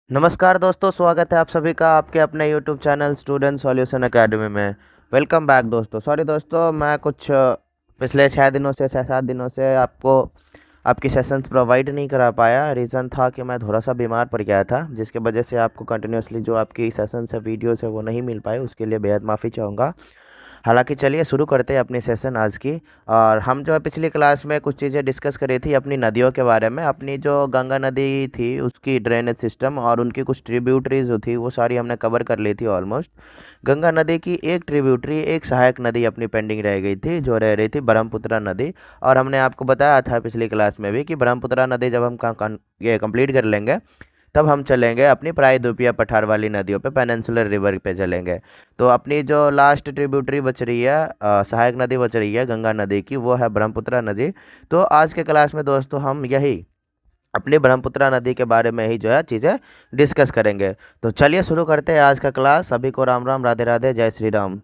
नमस्कार दोस्तों, स्वागत है आप सभी का आपके अपने YouTube channel student solution academy में। वेलकम बैक दोस्तों। सॉरी दोस्तों, मैं कुछ पिछले 6 दिनों से 6-7 दिनों से आपको आपकी सेशंस प्रोवाइड नहीं करा पाया। रीज़न था कि मैं थोड़ा सा बीमार पड़ गया था, जिसकी वजह से आपको कंटिन्यूसली जो आपकी सेशंस है, वीडियोस है, वो नहीं मिल पाए। उसके लिए बेहद माफ़ी चाहूँगा। हालांकि चलिए शुरू करते हैं अपनी सेशन आज की। और हम जो है पिछली क्लास में कुछ चीज़ें डिस्कस करी थी अपनी नदियों के बारे में। अपनी जो गंगा नदी थी उसकी ड्रेनेज सिस्टम और उनकी कुछ ट्रिब्यूटरीज जो थी वो सारी हमने कवर कर ली थी ऑलमोस्ट। गंगा नदी की एक ट्रिब्यूटरी, एक सहायक नदी अपनी पेंडिंग रह गई थी, जो रह रही थी ब्रह्मपुत्र नदी। और हमने आपको बताया था पिछली क्लास में भी कि ब्रह्मपुत्र नदी जब हम ये कंप्लीट कर लेंगे तब हम चलेंगे अपनी प्रायद्वीपीय पठार वाली नदियों पे, पेनिनसुलर रिवर पे चलेंगे। तो अपनी जो लास्ट ट्रिब्यूटरी बच रही है, सहायक नदी बच रही है गंगा नदी की, वो है ब्रह्मपुत्र नदी। तो आज के क्लास में दोस्तों हम यही अपनी ब्रह्मपुत्र नदी के बारे में ही जो है चीज़ें डिस्कस करेंगे। तो चलिए शुरू करते हैं आज का क्लास। सभी को राम राम, राधे राधे, जय श्री राम।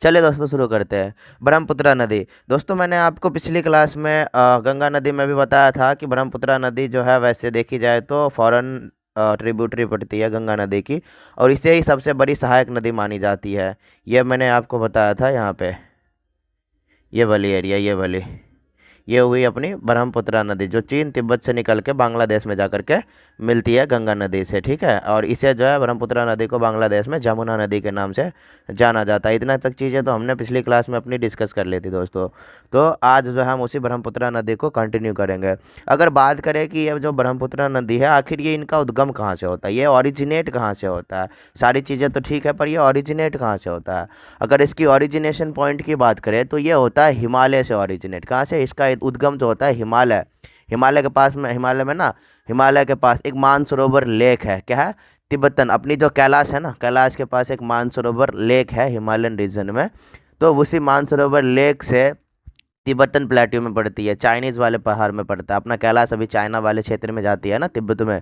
चलिए दोस्तों शुरू करते हैं। ब्रह्मपुत्र नदी दोस्तों, मैंने आपको पिछली क्लास में गंगा नदी में भी बताया था कि ब्रह्मपुत्र नदी जो है वैसे देखी जाए तो फॉरेन ट्रिब्यूटरी पड़ती है गंगा नदी की, और इसे ही सबसे बड़ी सहायक नदी मानी जाती है। ये मैंने आपको बताया था। यहाँ पे ये वाली एरिया, ये हुई अपनी ब्रह्मपुत्र नदी, जो चीन तिब्बत से निकल के बांग्लादेश में जाकर के मिलती है गंगा नदी से। ठीक है, और इसे जो है ब्रह्मपुत्र नदी को बांग्लादेश में जमुना नदी के नाम से जाना जाता है। इतना तक चीज़ें तो हमने पिछली क्लास में अपनी डिस्कस कर ली थी दोस्तों। तो आज जो है हम उसी ब्रह्मपुत्र नदी को कंटिन्यू करेंगे। अगर बात करें कि ये जो ब्रह्मपुत्र नदी है, आखिर ये इनका उद्गम कहाँ से होता है, ये ओरिजिनेट कहाँ से होता है, सारी चीज़ें तो ठीक है, पर ये ओरिजिनेट कहाँ से होता है। अगर इसकी ओरिजिनेशन पॉइंट की बात करें तो ये होता है हिमालय से ओरिजिनेट। कहाँ से इसका उद्गम जो होता है, हिमालय। हिमालय के पास में, हिमालय के पास एक मानसरोवर लेक है। क्या है? तिब्बतन। अपनी जो कैलाश है ना, कैलाश के पास एक मानसरोवर लेक है हिमालयन रीजन में। तो उसी मानसरोवर लेक से तिब्बतन प्लेट्यू में पड़ती है, चाइनीज़ वाले पहाड़ में पड़ता है। अपना कैलाश अभी चाइना वाले क्षेत्र में जाती है ना, तिब्बत में।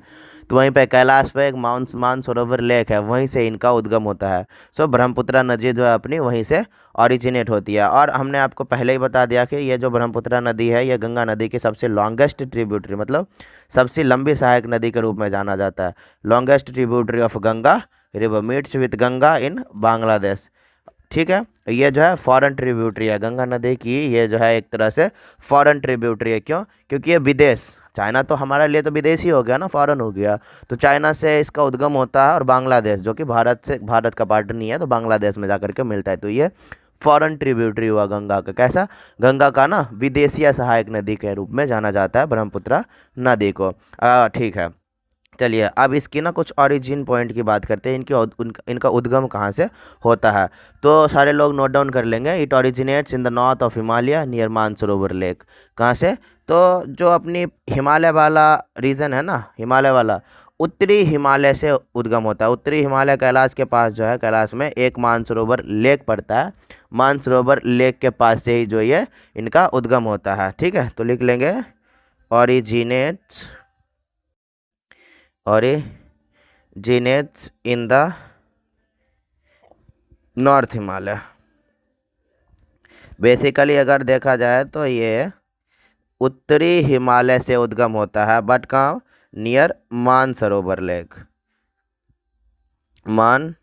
तो वहीं पे कैलाश पे एक मानसरोवर लेक है, वहीं से इनका उद्गम होता है। सो ब्रह्मपुत्र नदी जो है अपनी वहीं से ऑरिजिनेट होती है। और हमने आपको पहले ही बता दिया कि ये जो ब्रह्मपुत्र नदी है, ये गंगा नदी की सबसे लॉन्गेस्ट ट्रिब्यूटरी, मतलब सबसे लंबी सहायक नदी के रूप में जाना जाता है। Longest tributary of Ganga river meets with Ganga in Bangladesh. ठीक है, ये जो है फॉरेन ट्रिब्यूटरी है गंगा नदी की। ये जो है एक तरह से फॉरेन ट्रिब्यूटरी है। क्यों? क्योंकि ये विदेश, चाइना तो हमारे लिए तो विदेशी हो गया ना, फॉरेन हो गया। तो चाइना से इसका उद्गम होता है, और बांग्लादेश जो कि भारत का पार्ट नहीं है, तो बांग्लादेश में जाकर के मिलता है। तो ये फॉरेन ट्रिब्यूटरी हुआ गंगा का। कैसा? गंगा का ना विदेशीय सहायक नदी के रूप में जाना जाता है ब्रह्मपुत्र नदी को। ठीक है, चलिए अब इसकी ना कुछ ओरिजिन पॉइंट की बात करते हैं। इनका उद्गम कहाँ से होता है, तो सारे लोग नोट डाउन कर लेंगे। It originates in the north of Himalaya near Mansarovar lake. कहाँ से? तो जो अपनी हिमालय वाला रीजन है ना, हिमालय वाला, उत्तरी हिमालय से उद्गम होता है। उत्तरी हिमालय कैलाश के पास जो है, कैलाश में एक मानसरोवर लेक पड़ता है। मानसरोवर लेक के पास से ही जो ये इनका उद्गम होता है। ठीक है, तो लिख लेंगे originates in the north Himalaya. Basically अगर देखा जाए तो ये उत्तरी हिमालय से उद्गम होता है, बट कहाँ? Near Mansarovar lake. Mansarovar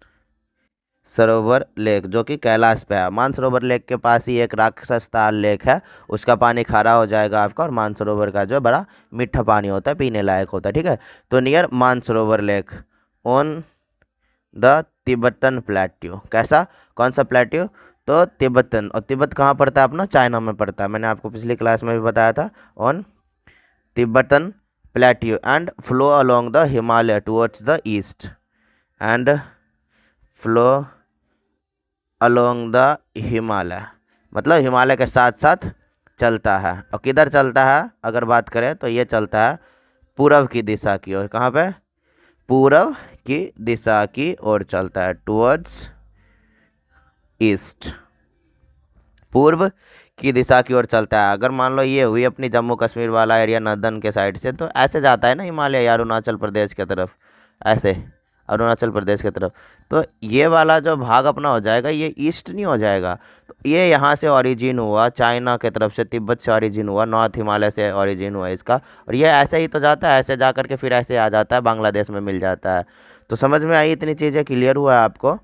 lake जो कि कैलाश पे है। मानसरोवर लेक के पास ही एक राक्षस ताल लेक है, उसका पानी खारा हो जाएगा आपका, और मानसरोवर का जो बड़ा मीठा पानी होता है, पीने लायक होता है। ठीक है, तो near Mansarovar lake on the Tibetan plateau. कैसा? कौन सा प्लेट्यू? तो तिब्बतन। और तिब्बत कहाँ पड़ता है अपना? चाइना में पड़ता है। मैंने आपको पिछली क्लास में भी बताया था। On Tibetan plateau and flow along the Himalaya towards the east and flow along the Himalaya, मतलब हिमालय के साथ साथ चलता है। और किधर चलता है अगर बात करें तो ये चलता है पूर्व की दिशा की ओर। कहाँ पे? पूर्व की दिशा की ओर चलता है, टुवर्ड्स ईस्ट, पूर्व की दिशा की ओर चलता है। अगर मान लो ये हुई अपनी जम्मू कश्मीर वाला एरिया नर्दन के साइड से, तो ऐसे जाता है ना हिमालय, अरुणाचल प्रदेश की तरफ, ऐसे अरुणाचल प्रदेश की तरफ। तो ये वाला जो भाग अपना हो जाएगा ये ईस्ट नहीं हो जाएगा। तो ये यहाँ से ओरिजिन हुआ, चाइना की तरफ से, तिब्बत से ओरिजिन हुआ, नॉर्थ हिमालय से ओरिजिन हुआ इसका। और ये ऐसे ही तो जाता है, ऐसे जा करके फिर ऐसे आ जाता है, बांग्लादेश में मिल जाता है। तो समझ में आई, इतनी चीज़ें क्लियर हुआ है आपको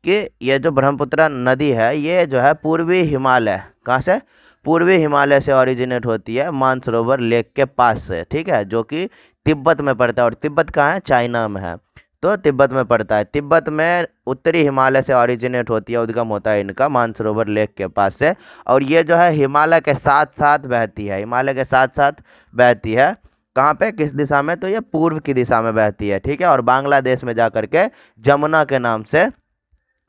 कि ये जो ब्रह्मपुत्र नदी है ये जो है पूर्वी हिमालय, कहाँ से, पूर्वी हिमालय से ओरिजिनेट होती है, मानसरोवर लेक के पास से, ठीक है, जो कि तिब्बत में पड़ता है। और तिब्बत कहाँ है, चाइना में है, तो तिब्बत में पड़ता है। तिब्बत में उत्तरी हिमालय से ओरिजिनेट होती है, उद्गम होता है इनका मानसरोवर लेक के पास से। और ये जो है हिमालय के साथ साथ बहती है, हिमालय के साथ साथ बहती है। कहाँ पे, किस दिशा में, तो ये पूर्व की दिशा में बहती है, ठीक है। और बांग्लादेश में जा करके जमुना के नाम से,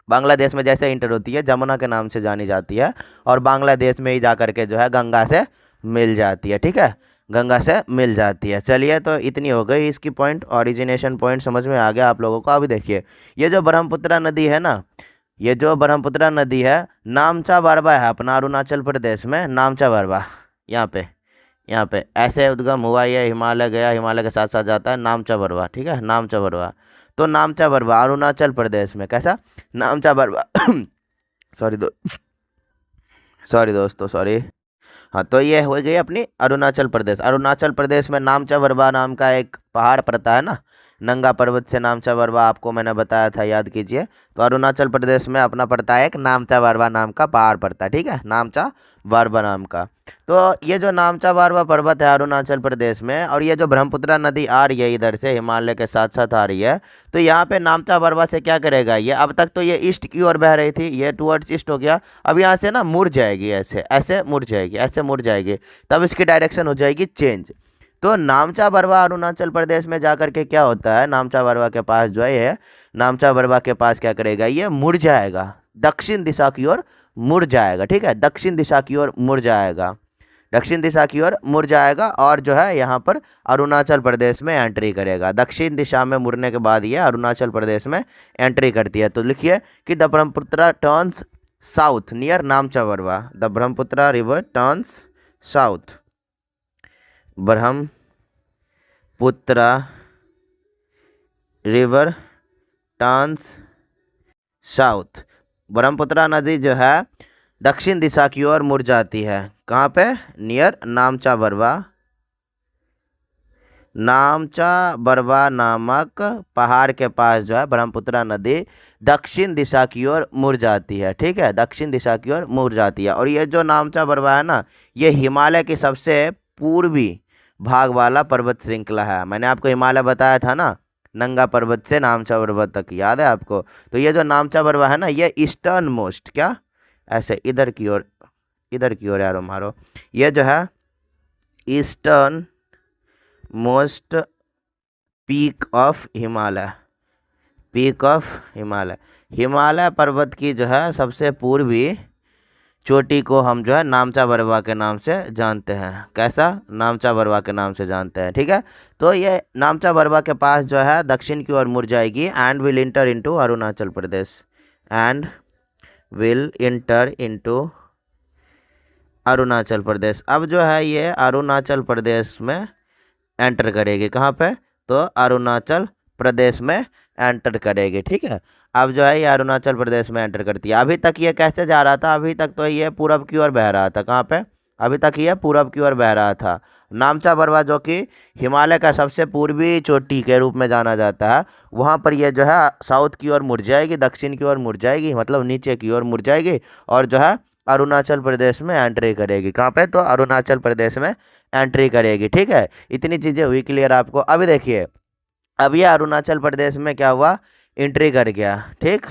बांग्लादेश में जैसे इंटर होती है जमुना के नाम से जानी जाती है। और बांग्लादेश में ही जा करके जो है गंगा से मिल जाती है, ठीक है, गंगा से मिल जाती है। चलिए, तो इतनी हो गई इसकी पॉइंट, ओरिजिनेशन पॉइंट समझ में आ गया आप लोगों को। अभी देखिए, ये जो ब्रह्मपुत्र नदी है ना, ये जो ब्रह्मपुत्र नदी है, नामचा बरवा है अपना अरुणाचल प्रदेश में, नामचा बरवा, यहाँ पे ऐसे उद्गम हुआ, ये हिमालय गया, हिमालय के साथ साथ जाता है नामचा बरवा, ठीक है, नामचा बरवा। तो नामचा बरवा अरुणाचल प्रदेश में, कैसा, नामचा बरवा सॉरी दोस्तों, सॉरी। हाँ, तो ये हो गई अपनी अरुणाचल प्रदेश। अरुणाचल प्रदेश में नामचा बरवा नाम का एक पहाड़ पड़ता है ना, नंगा पर्वत से नामचा बरवा, आपको मैंने बताया था, याद कीजिए। तो अरुणाचल प्रदेश में अपना पड़ता है एक नामचा बरवा नाम का पहाड़ पड़ता है, ठीक है, नामचा बरवा नाम का। तो ये जो नामचा बरवा पर्वत है अरुणाचल प्रदेश में, और ये जो ब्रह्मपुत्र नदी आ रही है इधर से हिमालय के साथ साथ आ रही है, तो यहाँ पे नामचा बरवा से क्या करेगा ये, अब तक तो ये ईस्ट की ओर बह रही थी, ये टुवर्ड्स ईस्ट हो गया। अब यहाँ से ना मुड़ जाएगी, ऐसे ऐसे मुड़ जाएगी, ऐसे मुड़ जाएगी, तब इसकी डायरेक्शन हो जाएगी चेंज। तो नामचा बरवा अरुणाचल प्रदेश में जा करके क्या होता है, नामचा बरवा के पास जो है ये, नामचा बरवा के पास क्या करेगा, ये मुड़ जाएगा, दक्षिण दिशा की ओर मुड़ जाएगा, ठीक है, दक्षिण दिशा की ओर मुड़ जाएगा, दक्षिण दिशा की ओर मुड़ जाएगा। और जो है यहाँ पर अरुणाचल प्रदेश में एंट्री करेगा। दक्षिण दिशा में मुड़ने के बाद ये अरुणाचल प्रदेश में एंट्री करती है। तो लिखिए कि the Brahmaputra turns south near नामचा Barwa, the Brahmaputra river turns south, Brahmaputra river turns south, Brahmaputra नदी जो है दक्षिण दिशा की ओर मुड़ जाती है, कहाँ पे, नियर नामचा बरवा, नामचा बरवा नामक पहाड़ के पास जो है ब्रह्मपुत्र नदी दक्षिण दिशा की ओर मुड़ जाती है, ठीक है, दक्षिण दिशा की ओर मुड़ जाती है। और ये जो नामचा बरवा है ना, ये हिमालय की सबसे पूर्वी भाग वाला पर्वत श्रृंखला है। मैंने आपको हिमालय बताया था ना, नंगा पर्वत से नामचा बरवा तक, याद है आपको। तो ये जो नामचा बरवा है ना, ये ईस्टर्न मोस्ट, क्या, ऐसे इधर की ओर, इधर की ओर यारो मारो, ये जो है eastern most peak of Himalaya, peak of Himalaya, Himalaya पर्वत की जो है सबसे पूर्वी चोटी को हम जो है नामचा बरवा के नाम से जानते हैं। कैसा, नामचा बरवा के नाम से जानते हैं, ठीक है। तो ये नामचा बरवा के पास जो है दक्षिण की ओर मुड़ जाएगी, and will enter into Arunachal Pradesh, and will enter into Arunachal Pradesh. अब जो है ये अरुणाचल प्रदेश में एंटर करेगी, कहाँ पे, तो अरुणाचल प्रदेश में एंटर करेगी, ठीक है। अब जो है ये अरुणाचल प्रदेश में एंटर करती है। अभी तक ये कैसे जा रहा था, अभी तक तो ये पूरब की ओर बह रहा था, कहाँ पे, अभी तक ये पूरब की ओर बह रहा था। नामचा बरवा जो कि हिमालय का सबसे पूर्वी चोटी के रूप में जाना जाता है, वहाँ पर ये जो है साउथ की ओर मुड़ जाएगी, दक्षिण की ओर मुड़ जाएगी, मतलब नीचे की ओर मुड़ जाएगी, और जो है अरुणाचल प्रदेश में एंट्री करेगी, कहाँ पे, तो अरुणाचल प्रदेश में एंट्री करेगी, ठीक है। इतनी चीज़ें हुई क्लियर आपको। अभी देखिए, अब ये अरुणाचल प्रदेश में क्या हुआ, एंट्री कर गया, ठीक,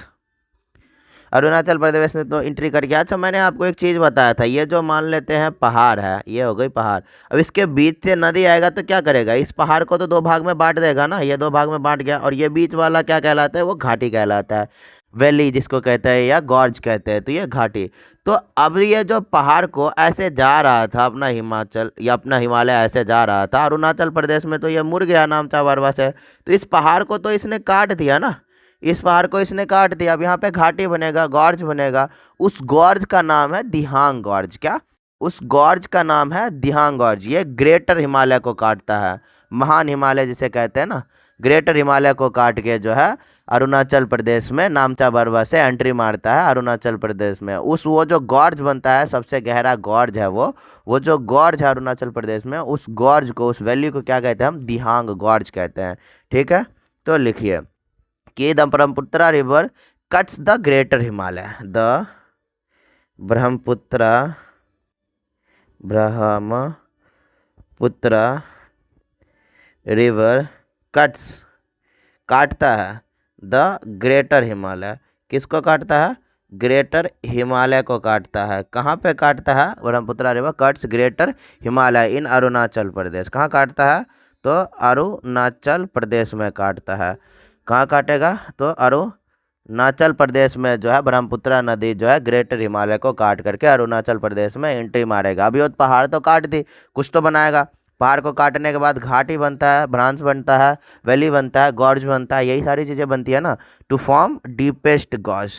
अरुणाचल प्रदेश में तो एंट्री कर गया। अच्छा, मैंने आपको एक चीज़ बताया था, ये जो मान लेते हैं पहाड़ है, ये हो गई पहाड़, अब इसके बीच से नदी आएगा तो क्या करेगा, इस पहाड़ को तो दो भाग में बांट देगा ना, ये दो भाग में बांट गया, और ये बीच वाला क्या कहलाता है, वो घाटी कहलाता है, वैली जिसको कहते हैं, या गॉर्ज कहते हैं, तो ये घाटी। तो अब ये जो पहाड़ को ऐसे जा रहा था अपना हिमाचल या अपना हिमालय ऐसे जा रहा था अरुणाचल प्रदेश में, तो ये मुड़ गया नामचा बरवा से, तो इस पहाड़ को तो इसने काट दिया ना, इस पहाड़ को इसने काट दिया। अब यहाँ पे घाटी बनेगा, गॉर्ज बनेगा, उस गॉर्ज का नाम है दिहांग गॉर्ज, क्या, उस गॉर्ज का नाम है दिहांग गॉर्ज। ये ग्रेटर हिमालय को काटता है, महान हिमालय जिसे कहते हैं ना, ग्रेटर हिमालय को काट के जो है अरुणाचल प्रदेश में नामचा बरवा से एंट्री मारता है अरुणाचल प्रदेश में। उस वो जो गॉर्ज बनता है, सबसे गहरा गॉर्ज है वो जो गॉर्ज है अरुणाचल प्रदेश में, उस गॉर्ज को, उस वैली को क्या कहते हैं हम? दिहांग गॉर्ज कहते हैं। ठीक है, तो लिखिए कि the Brahmaputra river cuts the greater Himalaya. The Brahmaputra river cuts, काटता है, द ग्रेटर हिमालय, किसको काटता है? ग्रेटर हिमालय को काटता है। कहाँ पे काटता है? Brahmaputra river cuts greater Himalaya in Arunachal Pradesh. कहाँ काटता है? तो अरुणाचल प्रदेश में काटता है। कहाँ काटेगा? तो अरुणाचल प्रदेश में जो है ब्रह्मपुत्रा नदी जो है ग्रेटर हिमालय को काट करके अरुणाचल प्रदेश में एंट्री मारेगा। अभी वो पहाड़ तो काट दी, कुछ तो बनाएगा। पहाड़ को काटने के बाद घाटी बनता है, ब्रांच बनता है, वैली बनता है, गॉर्ज बनता है, यही सारी चीज़ें बनती है ना, टू फॉर्म डीपेस्ट गॉर्ज।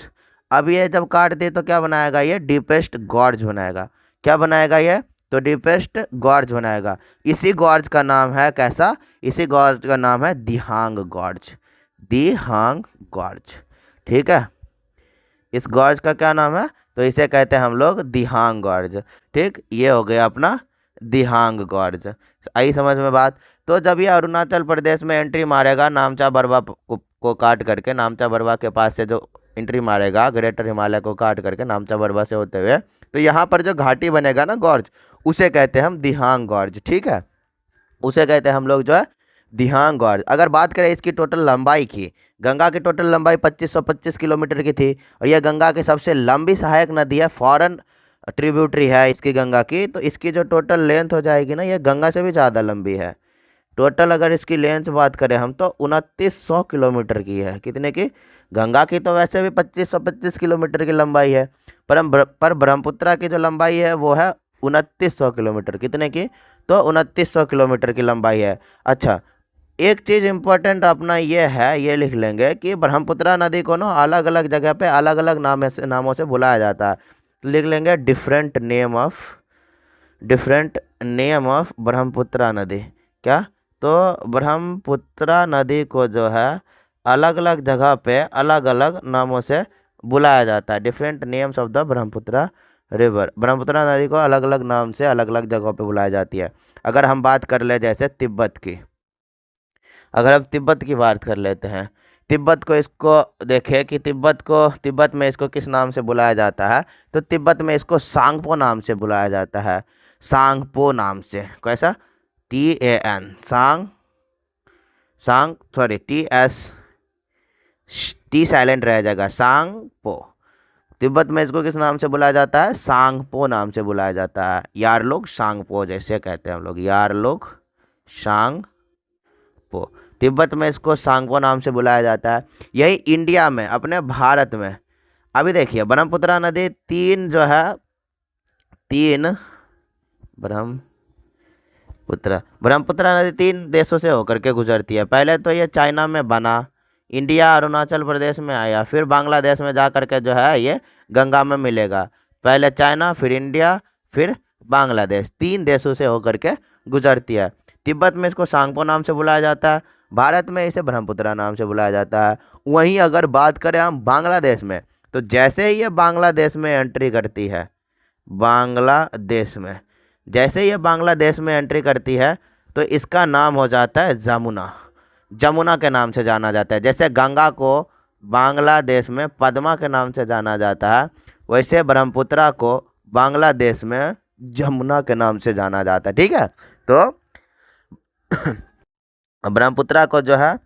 अब ये जब काट दे तो क्या बनाएगा? ये डीपेस्ट गॉर्ज बनाएगा। क्या बनाएगा ये? तो डीपेस्ट गॉर्ज बनाएगा। इसी गॉर्ज का नाम है कैसा? इसी गॉर्ज का नाम है दिहांग गॉर्ज। दिहांग गॉर्ज, ठीक है। इस गॉर्ज का क्या नाम है? तो इसे कहते हैं हम लोग दिहांग गॉर्ज। ठीक, ये हो गया अपना दिहांग गॉर्ज। आई समझ में बात? तो जब ये अरुणाचल प्रदेश में एंट्री मारेगा नामचा बरवा को काट करके, नामचा बरवा के पास से जो एंट्री मारेगा ग्रेटर हिमालय को काट करके नामचा बरवा से होते हुए, तो यहाँ पर जो घाटी बनेगा ना गॉर्ज, उसे कहते हैं हम दिहांग गॉर्ज। ठीक है, उसे कहते हैं हम लोग जो है दिहांग गॉर्ज। अगर बात करें इसकी टोटल लंबाई की, गंगा की टोटल लंबाई 2525 किलोमीटर की थी, और यह गंगा की सबसे लंबी सहायक नदी है, फॉरेन ट्रिब्यूटरी है इसकी गंगा की। तो इसकी जो टोटल लेंथ हो जाएगी ना, ये गंगा से भी ज़्यादा लंबी है। टोटल अगर इसकी लेंथ बात करें हम तो 2900 किलोमीटर की है। कितने की? गंगा की तो वैसे भी 2525 किलोमीटर की लंबाई है, पर ब्रह्मपुत्रा की जो लंबाई है वो है 2900 किलोमीटर। कितने की? तो 2900 किलोमीटर की लंबाई है। अच्छा, एक चीज़ इम्पोर्टेंट अपना ये है, ये लिख लेंगे कि ब्रह्मपुत्रा नदी को ना अलग अलग जगह पे अलग अलग नामों से बुलाया जाता है। तो लिख लेंगे डिफरेंट नेम ऑफ ब्रह्मपुत्रा नदी। क्या? तो ब्रह्मपुत्रा नदी को जो है अलग अलग जगह पे अलग अलग नामों से बुलाया जाता है। Different names of the Brahmaputra river. Brahmaputra नदी को अलग अलग नाम से अलग अलग जगहों पे बुलाई जाती है। अगर हम बात कर ले जैसे तिब्बत की, अगर हम तिब्बत की बात कर लेते हैं, तिब्बत को इसको देखें कि तिब्बत में इसको किस नाम से बुलाया जाता है? तो तिब्बत में इसको सांगपो नाम से बुलाया जाता है। सांगपो नाम से। कैसा? TAN, टी साइलेंट रह जाएगा, सांगपो। तिब्बत में इसको किस नाम से बुलाया जाता है? सांगपो नाम से बुलाया जाता है। यारलुंग सांगपो जैसे कहते हैं हम लोग, यारलुंग सांगपो। तिब्बत में इसको सांगपो नाम से बुलाया जाता है। यही इंडिया में, अपने भारत में, अभी देखिए ब्रह्मपुत्रा नदी तीन ब्रह्मपुत्रा नदी 3 देशों से होकर के गुजरती है। पहले तो ये चाइना में बना, इंडिया अरुणाचल प्रदेश में आया, फिर बांग्लादेश में जा कर के जो है ये गंगा में मिलेगा। पहले चाइना, फिर इंडिया, फिर बांग्लादेश, 3 देशों से होकर के गुजरती है। तिब्बत में इसको सांगपो नाम से बुलाया जाता है, भारत में इसे ब्रह्मपुत्रा नाम से बुलाया जाता है। वहीं अगर बात करें हम बांग्लादेश में, तो जैसे ही ये बांग्लादेश में एंट्री करती है, तो इसका नाम हो जाता है जमुना के नाम से जाना जाता है। जैसे गंगा को बांग्लादेश में पद्मा के नाम से जाना जाता है, वैसे ब्रह्मपुत्रा को बांग्लादेश में जमुना के नाम से जाना जाता है। ठीक है, तो ब्रह्मपुत्रा को जो है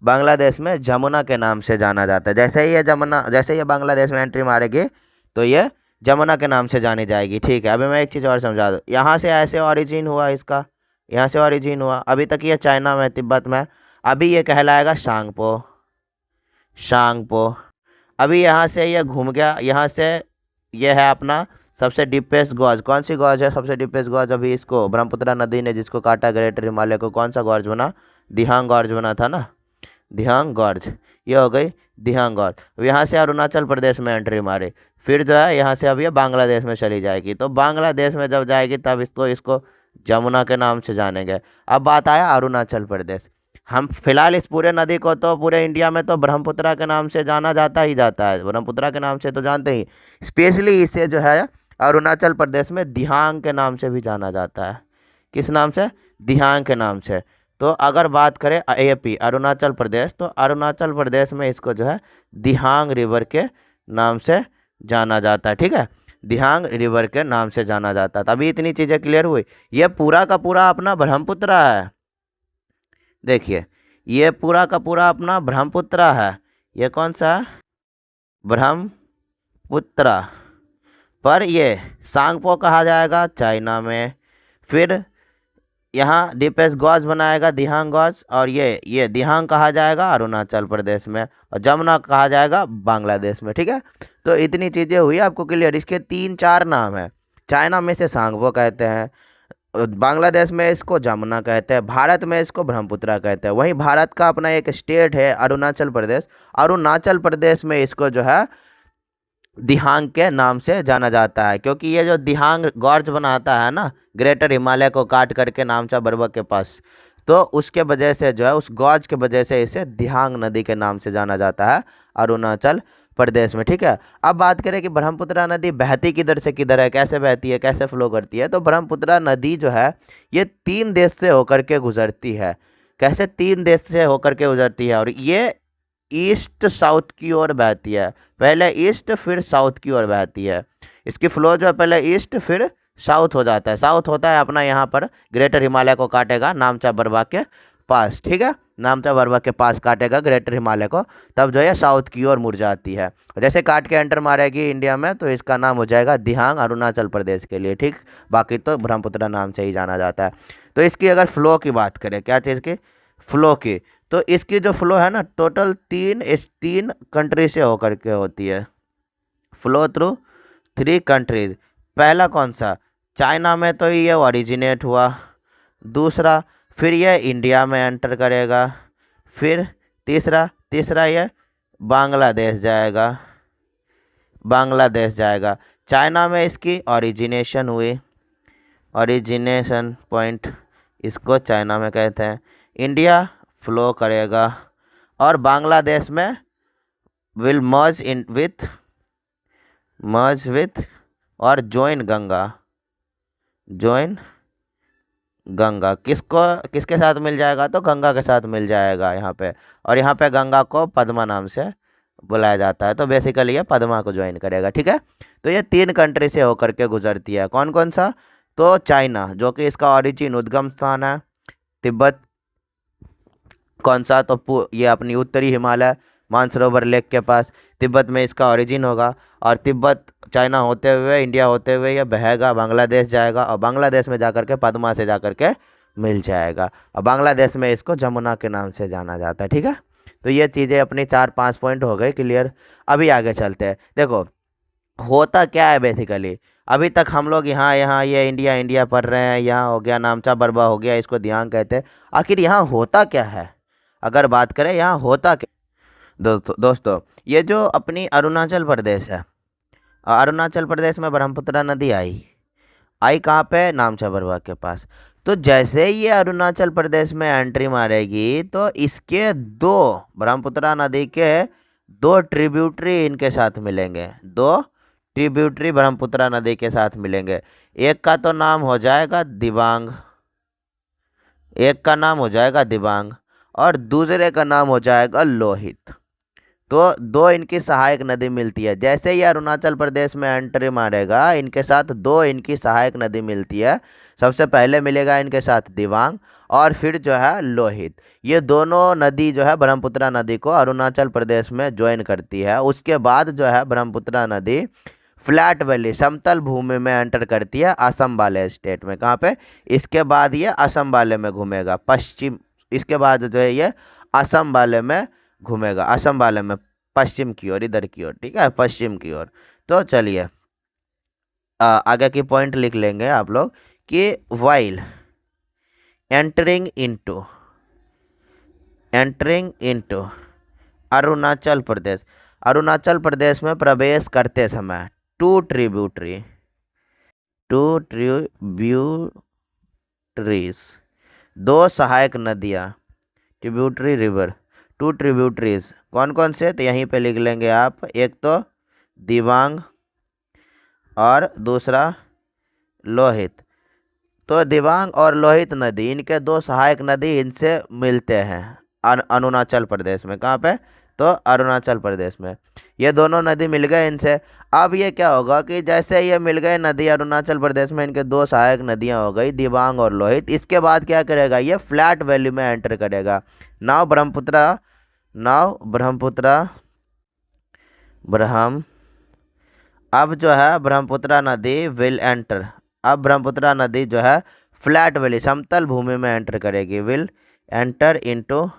बांग्लादेश में जमुना के नाम से जाना जाता है। जैसे ये बांग्लादेश में एंट्री मारेगी तो ये जमुना के नाम से जानी जाएगी। ठीक है, अभी मैं एक चीज़ और समझा दूँ। यहाँ से ऐसे ऑरिजिन हुआ इसका, यहाँ से ऑरिजिन हुआ। अभी तक ये चाइना में, तिब्बत में, अभी ये कहलाएगा सांगपो। अभी यहाँ से ये घूम गया, यहाँ से ये है अपना सबसे डीपेस्ट गॉर्ज। कौन सी गॉर्ज है सबसे डीपेस्ट गॉर्ज? अभी इसको ब्रह्मपुत्रा नदी ने जिसको काटा ग्रेटर हिमालय को, कौन सा गॉर्ज बना? दिहांग गॉर्ज बना था ना, दिहांग गॉर्ज। ये हो गई दिहांग गॉर्ज। यहाँ से अरुणाचल प्रदेश में एंट्री मारे, फिर जो है यहाँ से अब ये बांग्लादेश में चली जाएगी। तो बांग्लादेश में जब जाएगी तब इसको जमुना के नाम से जानेंगे। अब बात आया अरुणाचल प्रदेश। हम फिलहाल इस पूरे नदी को तो पूरे इंडिया में तो ब्रह्मपुत्रा के नाम से जाना जाता ही जाता है, ब्रह्मपुत्रा के नाम से तो जानते ही। स्पेशली इसे जो है अरुणाचल प्रदेश में दिहांग के नाम से भी जाना जाता है। किस नाम से? दिहांग के नाम से। तो अगर बात करें एपी अरुणाचल प्रदेश, तो अरुणाचल प्रदेश में इसको जो है दिहांग रिवर के नाम से जाना जाता है। ठीक है, दिहांग रिवर के नाम से जाना जाता है। तभी इतनी चीज़ें क्लियर हुई। ये पूरा का पूरा अपना ब्रह्मपुत्रा है। देखिए, ये पूरा का पूरा अपना ब्रह्मपुत्रा है। ये कौन सा है? ब्रह्मपुत्रा। पर ये सांगपो कहा जाएगा चाइना में। फिर यहाँ डीपेस्ट गॉज बनाएगा दिहांग गॉज, और ये दिहांग कहा जाएगा अरुणाचल प्रदेश में, और जमुना कहा जाएगा बांग्लादेश में। ठीक है, तो इतनी चीज़ें हुई आपको क्लियर। इसके 3-4 नाम है। चाइना में से सांगपो कहते हैं, बांग्लादेश में इसको जमुना कहते हैं, भारत में इसको ब्रह्मपुत्रा कहते हैं। वहीं भारत का अपना एक स्टेट है अरुणाचल प्रदेश। अरुणाचल प्रदेश में इसको जो है दिहांग के नाम से जाना जाता है, क्योंकि ये जो दिहांग गॉर्ज बनाता है ना, ग्रेटर हिमालय को काट करके नामचा बर्बक के पास, तो उसके वजह से जो है उस गॉर्ज के वजह से इसे दिहांग नदी के नाम से जाना जाता है अरुणाचल प्रदेश में। ठीक है, अब बात करें कि ब्रह्मपुत्रा नदी बहती किधर से किधर है, कैसे बहती है, कैसे फ्लो करती है। तो ब्रह्मपुत्रा नदी जो है ये 3 देश से होकर के गुजरती है। कैसे? 3 देश से होकर के गुजरती है, और ये ईस्ट साउथ की ओर बहती है। पहले ईस्ट फिर साउथ की ओर बहती है। इसकी फ्लो जो है पहले ईस्ट फिर साउथ हो जाता है। साउथ होता है अपना यहाँ पर ग्रेटर हिमालय को काटेगा नामचा बर्बक के पास। ठीक है, नामचा बर्बक के पास काटेगा ग्रेटर हिमालय को, तब जो है साउथ की ओर मुड़ जाती है। जैसे काट के एंटर मारेगी इंडिया में, तो इसका नाम हो जाएगा दिहांग अरुणाचल प्रदेश के लिए। ठीक, बाकी तो ब्रह्मपुत्रा नाम से ही जाना जाता है। तो इसकी अगर फ्लो की बात करें, क्या चीज़ की? फ्लो की। तो इसकी जो फ्लो है ना, टोटल 3 कंट्री से होकर के होती है। Flow through 3 countries. पहला कौन सा? चाइना में तो ये ओरिजिनेट हुआ। दूसरा, फिर ये इंडिया में एंटर करेगा। फिर तीसरा ये बांग्लादेश जाएगा। बांग्लादेश जाएगा। चाइना में इसकी ओरिजिनेशन हुई, ओरिजिनेशन पॉइंट इसको चाइना में कहते हैं। इंडिया फ्लो करेगा, और बांग्लादेश में विल मर्ज विथ और ज्वाइन गंगा किसके साथ मिल जाएगा? तो गंगा के साथ मिल जाएगा यहाँ पे। और यहाँ पे गंगा को पद्मा नाम से बुलाया जाता है, तो बेसिकली ये पद्मा को ज्वाइन करेगा। ठीक है, तो ये 3 कंट्री से होकर के गुजरती है। कौन कौन सा? तो चाइना, जो कि इसका ओरिजिन उद्गम स्थान है। तिब्बत कौन सा? तो ये अपनी उत्तरी हिमालय मानसरोवर लेक के पास, तिब्बत में इसका ओरिजिन होगा। और तिब्बत चाइना होते हुए इंडिया होते हुए ये बहेगा, बांग्लादेश जाएगा, और बांग्लादेश में जाकर के पद्मा से जाकर के मिल जाएगा, और बांग्लादेश में इसको जमुना के नाम से जाना जाता है। ठीक है, तो ये चीज़ें अपनी 4-5 पॉइंट हो गए क्लियर। अभी आगे चलते हैं। देखो होता क्या है बेसिकली। अभी तक हम लोग यहाँ ये इंडिया पढ़ रहे हैं, यहाँ हो गया नामचा बर्बा हो गया, इसको दिहांग कहते हैं। आखिर यहाँ होता क्या है? अगर बात करें यहाँ होता क्या, दोस्तों ये जो अपनी अरुणाचल प्रदेश है, अरुणाचल प्रदेश में ब्रह्मपुत्रा नदी आई कहाँ पे? नामचा बर्बक के पास। तो जैसे ही ये अरुणाचल प्रदेश में एंट्री मारेगी, तो इसके 2 ब्रह्मपुत्रा नदी के 2 ट्रिब्यूटरी इनके साथ मिलेंगे। 2 ट्रिब्यूटरी ब्रह्मपुत्रा नदी के साथ मिलेंगे। एक का तो नाम हो जाएगा दिबांग, और दूसरे का नाम हो जाएगा लोहित। तो 2 इनकी सहायक नदी मिलती है। जैसे ही अरुणाचल प्रदेश में एंट्री मारेगा, इनके साथ 2 इनकी सहायक नदी मिलती है। सबसे पहले मिलेगा इनके साथ दिबांग, और फिर जो है लोहित। ये दोनों नदी जो है ब्रह्मपुत्रा नदी को अरुणाचल प्रदेश में ज्वाइन करती है। उसके बाद जो है ब्रह्मपुत्रा नदी फ्लैट वैली समतल भूमि में एंटर करती है असम वाले स्टेट में। कहाँ पे? इसके बाद ये असम वाले में घूमेगा पश्चिम। इसके बाद जो है ये असम वाले में घूमेगा, असम वाले में पश्चिम की ओर, इधर की ओर। ठीक है, पश्चिम की ओर। तो चलिए आगे की पॉइंट लिख लेंगे आप लोग कि वाइल एंटरिंग इनटू अरुणाचल प्रदेश में प्रवेश करते समय 2 ट्रिब्यूटरी ट्रिब्यूटरीज, दो सहायक नदियाँ, ट्रिब्यूटरी रिवर, टू ट्रिब्यूटरीज कौन कौन से, तो यहीं पे लिख लेंगे आप, एक तो दिबांग और दूसरा लोहित। तो दिबांग और लोहित नदी, इनके दो सहायक नदी इनसे मिलते हैं अरुणाचल प्रदेश में। कहाँ पे, तो अरुणाचल प्रदेश में ये दोनों नदी मिल गए इनसे। अब ये क्या होगा कि जैसे ये मिल गए नदी अरुणाचल प्रदेश में, इनके दो सहायक नदियां हो गई दिबांग और लोहित। इसके बाद क्या करेगा, ये फ्लैट वैली में एंटर करेगा। नाव ब्रह्मपुत्रा, नाव ब्रह्मपुत्रा, ब्रह्म, अब जो है ब्रह्मपुत्रा नदी विल एंटर, अब ब्रह्मपुत्रा नदी जो है फ्लैट वैली समतल भूमि में एंटर करेगी, will enter into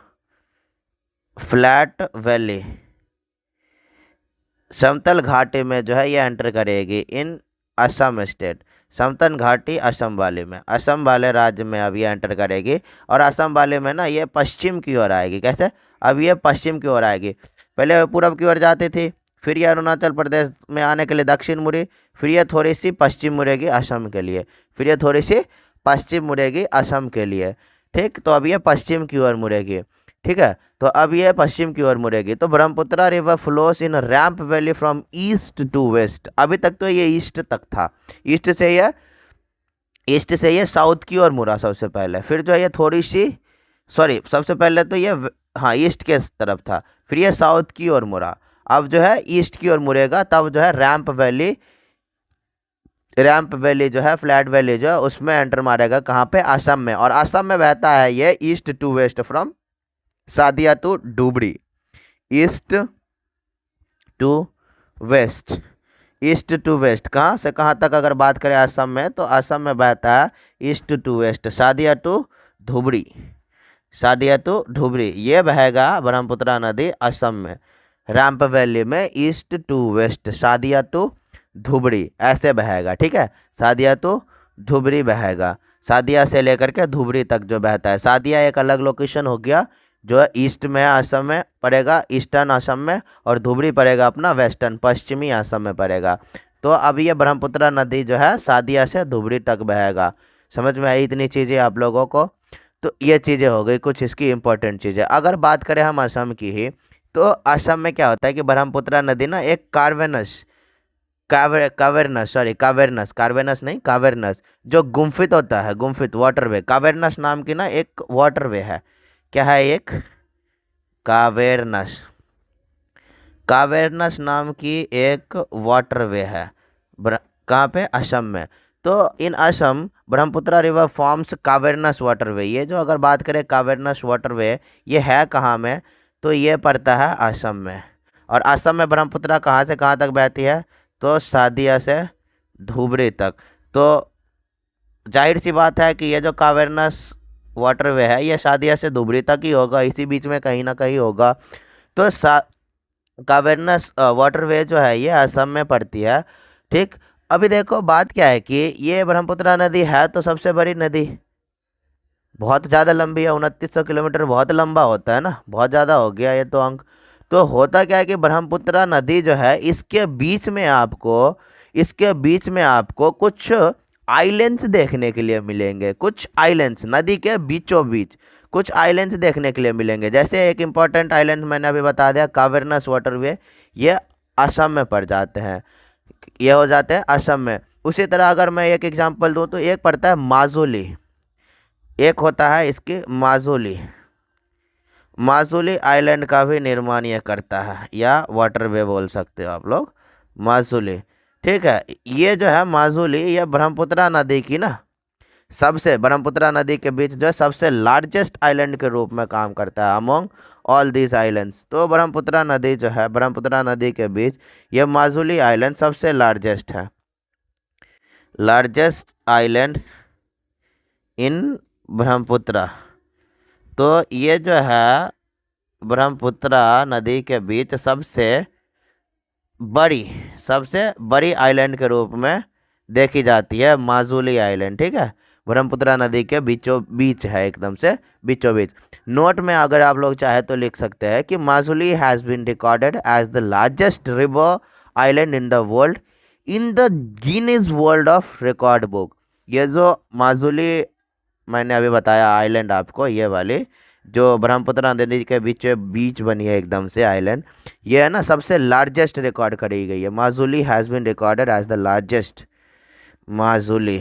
flat valley, समतल घाटी में जो है ये एंटर करेगी इन असम स्टेट, समतल घाटी असम वाले में, असम वाले राज्य में अब ये एंटर करेगी। और असम वाले में ना ये पश्चिम की ओर आएगी। कैसे, अब ये पश्चिम की ओर आएगी, पहले पूर्व की ओर जाती थी, फिर ये अरुणाचल प्रदेश में आने के लिए दक्षिण मुड़ी, फिर ये थोड़ी सी पश्चिम मुड़ेगी असम के लिए, फिर ये थोड़ी सी पश्चिम मुड़ेगी असम के लिए। ठीक, तो अब ये पश्चिम की ओर मुड़ेगी। ठीक है, तो अब ये पश्चिम की ओर मुड़ेगी। तो Brahmaputra river flows in ramp valley from east to west. अभी तक तो ये ईस्ट तक था, ईस्ट से ये साउथ की ओर मुड़ा सबसे पहले, फिर जो है ये थोड़ी सी, सॉरी सबसे पहले तो ये हाँ ईस्ट के तरफ था, फिर ये साउथ की ओर मुड़ा, अब जो है ईस्ट की ओर मुड़ेगा। तब जो है रैंप वैली जो है फ्लैट वैली जो है उसमें एंटर मारेगा। कहाँ पे, असम में। और असम में बहता है ये east to west from Sadiya to Dhubri, east to west, east to west कहाँ से कहाँ तक अगर बात करें असम में, तो असम में बहता है east to west, Sadiya to Dhubri, Sadiya to Dhubri ये बहेगा ब्रह्मपुत्रा नदी असम में, रैंप वैली में east to west, Sadiya to Dhubri ऐसे बहेगा। ठीक है, सादिया टू धुबरी बहेगा, सादिया से लेकर के धुबरी तक जो बहता है। सादिया एक अलग लोकेशन हो गया जो है ईस्ट में असम में पड़ेगा, ईस्टर्न असम में, और धुबरी पड़ेगा अपना वेस्टर्न पश्चिमी असम में पड़ेगा। तो अब ये ब्रह्मपुत्रा नदी जो है सादिया से धुबरी तक बहेगा। समझ में आई इतनी चीज़ें आप लोगों को। तो ये चीज़ें हो गई कुछ इसकी इंपॉर्टेंट चीज़ें। अगर बात करें हम असम की ही, तो असम में क्या होता है कि ब्रह्मपुत्रा नदी ना एक कावेरनस जो गुम्फित होता है, गुम्फित वाटरवे, कावेरनस नाम की ना एक वाटरवे है। क्या है, एक कावेरनस, कावेरनस नाम की एक वाटरवे है। कहाँ पे, असम में। तो in Assam Brahmaputra river forms cavernous waterway. ये जो अगर बात करें कावेरनस वाटरवे, ये है कहाँ में, तो ये पड़ता है असम में। और असम में ब्रह्मपुत्रा कहाँ से कहाँ तक बहती है, तो सादिया से धुबरी तक। तो जाहिर सी बात है कि ये जो कावेरनस वाटरवे है ये सादिया से धुबरी तक ही होगा, इसी बीच में कहीं ना कहीं होगा। तो कावेरनस वाटरवे जो है ये असम में पड़ती है। ठीक, अभी देखो बात क्या है कि ये ब्रह्मपुत्रा नदी है तो सबसे बड़ी नदी, बहुत ज़्यादा लंबी है, 2900 किलोमीटर बहुत लंबा होता है ना, बहुत ज़्यादा हो गया ये तो अंक। तो होता क्या है कि ब्रह्मपुत्रा नदी जो है इसके बीच में आपको कुछ आइलैंड्स देखने के लिए मिलेंगे, कुछ आइलैंड्स नदी के बीचों बीच कुछ आइलैंड्स देखने के लिए मिलेंगे। जैसे एक इम्पॉर्टेंट आइलैंड मैंने अभी बता दिया कावेरनस वाटरवे, ये असम में पड़ जाते हैं, ये हो जाते हैं असम में। उसी तरह अगर मैं एक एग्जांपल दूं तो एक पड़ता है माजुली, एक होता है इसकी माजुली, माजुली आइलैंड का भी निर्माण ये करता है, या वाटरवे बोल सकते हो आप लोग, माजुली। ठीक है, ये जो है माजुली ये ब्रह्मपुत्रा नदी की ना सबसे, ब्रह्मपुत्रा नदी के बीच जो है सबसे लार्जेस्ट आइलैंड के रूप में काम करता है अमोंग ऑल दीज आइलैंड्स। तो ब्रह्मपुत्रा नदी जो है, ब्रह्मपुत्रा नदी के बीच ये माजुली आइलैंड सबसे लार्जेस्ट है, लार्जेस्ट आइलैंड इन ब्रह्मपुत्रा। तो ये जो है ब्रह्मपुत्रा नदी के बीच सबसे बड़ी आइलैंड के रूप में देखी जाती है माजुली आइलैंड। ठीक है, ब्रह्मपुत्रा नदी के बीचों बीच है, एकदम से बीचों बीच। नोट में अगर आप लोग चाहे तो लिख सकते हैं कि Majuli has been recorded as the largest river island in the world in the Guinness world of record book. ये जो माजुली मैंने अभी बताया आइलैंड आपको, ये वाली जो ब्रह्मपुत्र नदी के बीच बीच बनी है एकदम से आइलैंड, ये है ना सबसे लार्जेस्ट रिकॉर्ड करी गई है। Majuli has been recorded as the largest, Majuli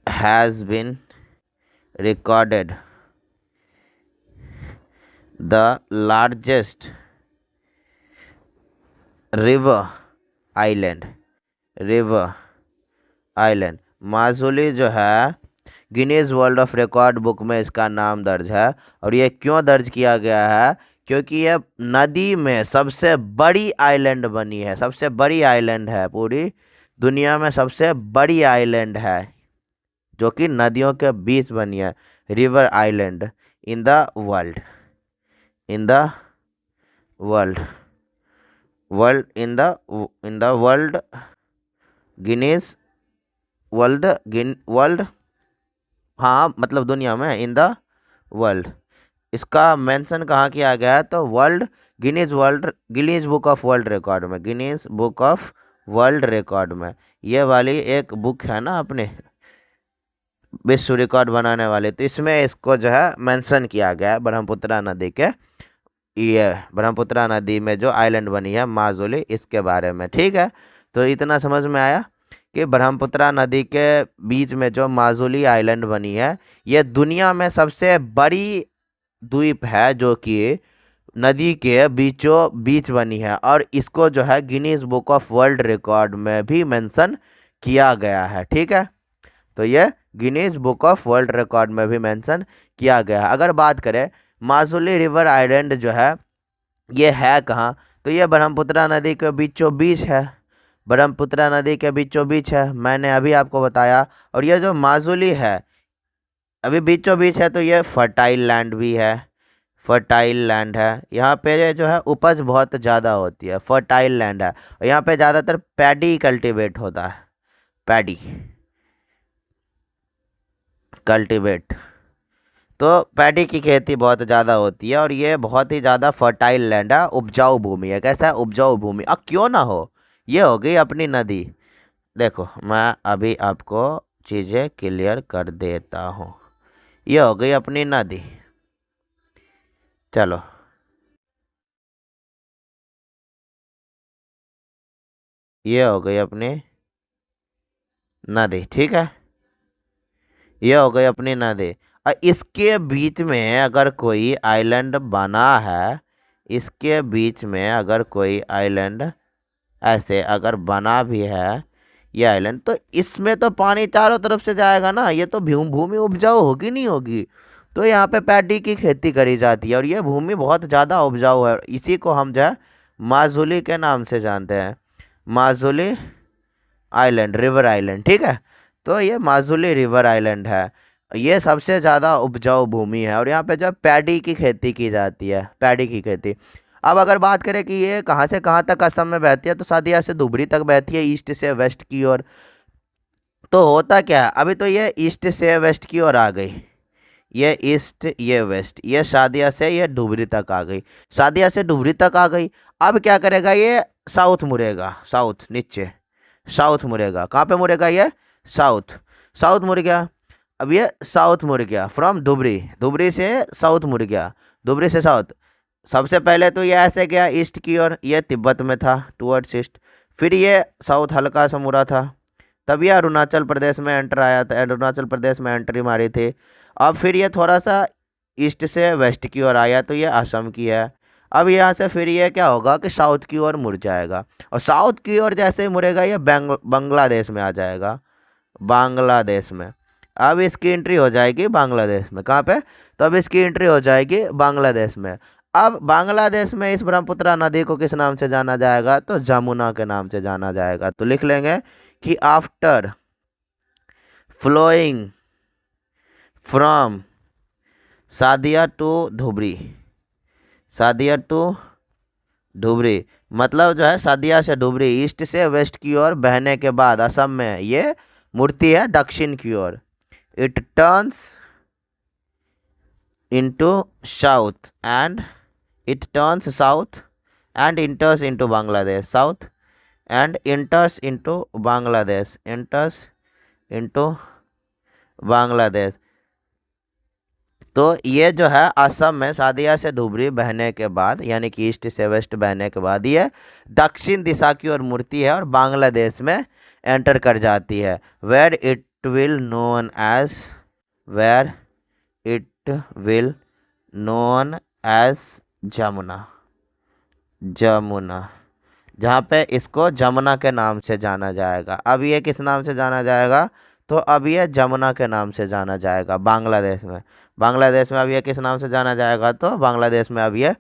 has been recorded the largest river river island। Majuli जो है Guinness world of record book में इसका नाम दर्ज है। और ये क्यों दर्ज किया गया है? क्योंकि ये नदी में सबसे बड़ी आइलैंड बनी है, सबसे बड़ी आइलैंड है, पूरी दुनिया में सबसे बड़ी आइलैंड है जो कि नदियों के बीच बनी है। River island in the world, in the world, world in the world Guinness world, हाँ मतलब दुनिया में, इन द वर्ल्ड। इसका मेंशन कहाँ किया गया है? तो Guinness book of world record में, Guinness book of world record में। ये वाली एक बुक है ना अपने विश्व रिकॉर्ड बनाने वाले, तो इसमें इसको जो है मेंशन किया गया है ब्रह्मपुत्र नदी के, ये ब्रह्मपुत्र नदी में जो आइलैंड बनी है माजुली, इसके बारे में। ठीक है, तो इतना समझ में आया कि ब्रह्मपुत्र नदी के बीच में जो माजुली आइलैंड बनी है, ये दुनिया में सबसे बड़ी द्वीप है जो कि नदी के बीचों बीच बनी है। और इसको जो है Guinness book of world record में भी मेंशन किया गया है। ठीक है, तो ये Guinness book of world record में भी मेंशन किया गया है। अगर बात करें माजुली रिवर आइलैंड जो है ये है कहाँ, तो ये ब्रह्मपुत्र नदी के बीचों बीच है, ब्रह्मपुत्र नदी के बीचों बीच है, मैंने अभी आपको बताया। और ये जो माजुली है अभी बीचों बीच है, तो ये फर्टाइल लैंड भी है, फर्टाइल लैंड है। यहाँ पे जो है उपज बहुत ज़्यादा होती है, फर्टाइल लैंड है। और यहाँ पे ज़्यादातर पैडी कल्टीवेट होता है, पैडी कल्टीवेट, तो पैडी की खेती बहुत ज़्यादा होती है। और ये बहुत ही ज़्यादा फर्टाइल लैंड है, उपजाऊ भूमि है। कैसा है? उपजाऊ भूमि। अब क्यों ना हो, ये हो गई अपनी नदी। देखो मैं अभी आपको चीज़ें क्लियर कर देता हूँ। ये हो गई अपनी नदी, चलो ये हो गई अपनी नदी। ठीक है, ये हो गई अपनी नदी। और इसके बीच में अगर कोई आइलैंड बना है, इसके बीच में अगर कोई आइलैंड ऐसे अगर बना भी है ये आइलैंड, तो इसमें तो पानी चारों तरफ से जाएगा ना, ये तो भूमि उपजाऊ होगी नहीं होगी। तो यहाँ पे पैडी की खेती करी जाती है और ये भूमि बहुत ज़्यादा उपजाऊ है। इसी को हम जो है माजुली के नाम से जानते हैं, माजुली आइलैंड, रिवर आइलैंड। ठीक है, तो ये माजुली रिवर आइलैंड है, ये सबसे ज़्यादा उपजाऊ भूमि है। और यहाँ पे जो पैडी की खेती की जाती है, पैडी की खेती। अब अगर बात करें कि ये कहाँ से कहाँ तक असम में बहती है, तो सादिया से धुबरी तक बहती है, ईस्ट से वेस्ट की ओर। तो होता क्या है, अभी तो ये ईस्ट से वेस्ट की ओर आ गई, ये ईस्ट ये वेस्ट, ये सादिया से ये धुबरी तक आ गई, सादिया से धुबरी तक आ गई। अब क्या करेगा, ये साउथ मुड़ेगा, साउथ नीचे, साउथ मुड़ेगा। कहाँ पे मुड़ेगा? ये साउथ, साउथ मुड़ गया। अब ये साउथ मुड़ गया फ्रॉम धुबरी, धुबरी से साउथ मुड़ गया, धुबरी से साउथ। सबसे पहले तो ये ऐसे गया ईस्ट की ओर, ये तिब्बत में था टुवर्ड्स ईस्ट, फिर ये साउथ हल्का सा मुड़ा था, तब ये अरुणाचल प्रदेश में एंटर आया था, अरुणाचल प्रदेश में एंट्री मारी थी। अब फिर ये थोड़ा सा ईस्ट से वेस्ट की ओर आया, तो ये असम की है। अब यहाँ से फिर ये क्या होगा कि साउथ की ओर मुड़ जाएगा, और साउथ की ओर जैसे ही मुड़ेगा ये बांग्लादेश में आ जाएगा, बांग्लादेश में। अब इसकी एंट्री हो जाएगी बांग्लादेश में। कहाँ पे? तो अब इसकी एंट्री हो जाएगी बांग्लादेश में। अब बांग्लादेश में इस ब्रह्मपुत्र नदी को किस नाम से जाना जाएगा? तो जमुना के नाम से जाना जाएगा। तो लिख लेंगे कि after flowing from Sadiya to Dhubri, Sadiya to Dhubri मतलब जो है सादिया से धुबरी ईस्ट से वेस्ट की ओर बहने के बाद असम में ये मुड़ती है दक्षिण की ओर। It turns into south and it turns south and enters into Bangladesh, south and enters into Bangladesh, enters into Bangladesh. तो ये जो है असम में सादिया से धुबरी बहने के बाद, यानी कि ईस्ट से वेस्ट बहने के बाद ये दक्षिण दिशा की ओर मुड़ती है और बांग्लादेश में एंटर कर जाती है। Where it will known as where it will known as Jamuna. Jamuna, जहाँ पे इसको जमुना के नाम से जाना जाएगा। अब ये किस नाम से जाना जाएगा? तो अब ये जमुना के नाम से जाना जाएगा बांग्लादेश में। बांग्लादेश में अब ये किस नाम से जाना जाएगा? तो बांग्लादेश में अब ये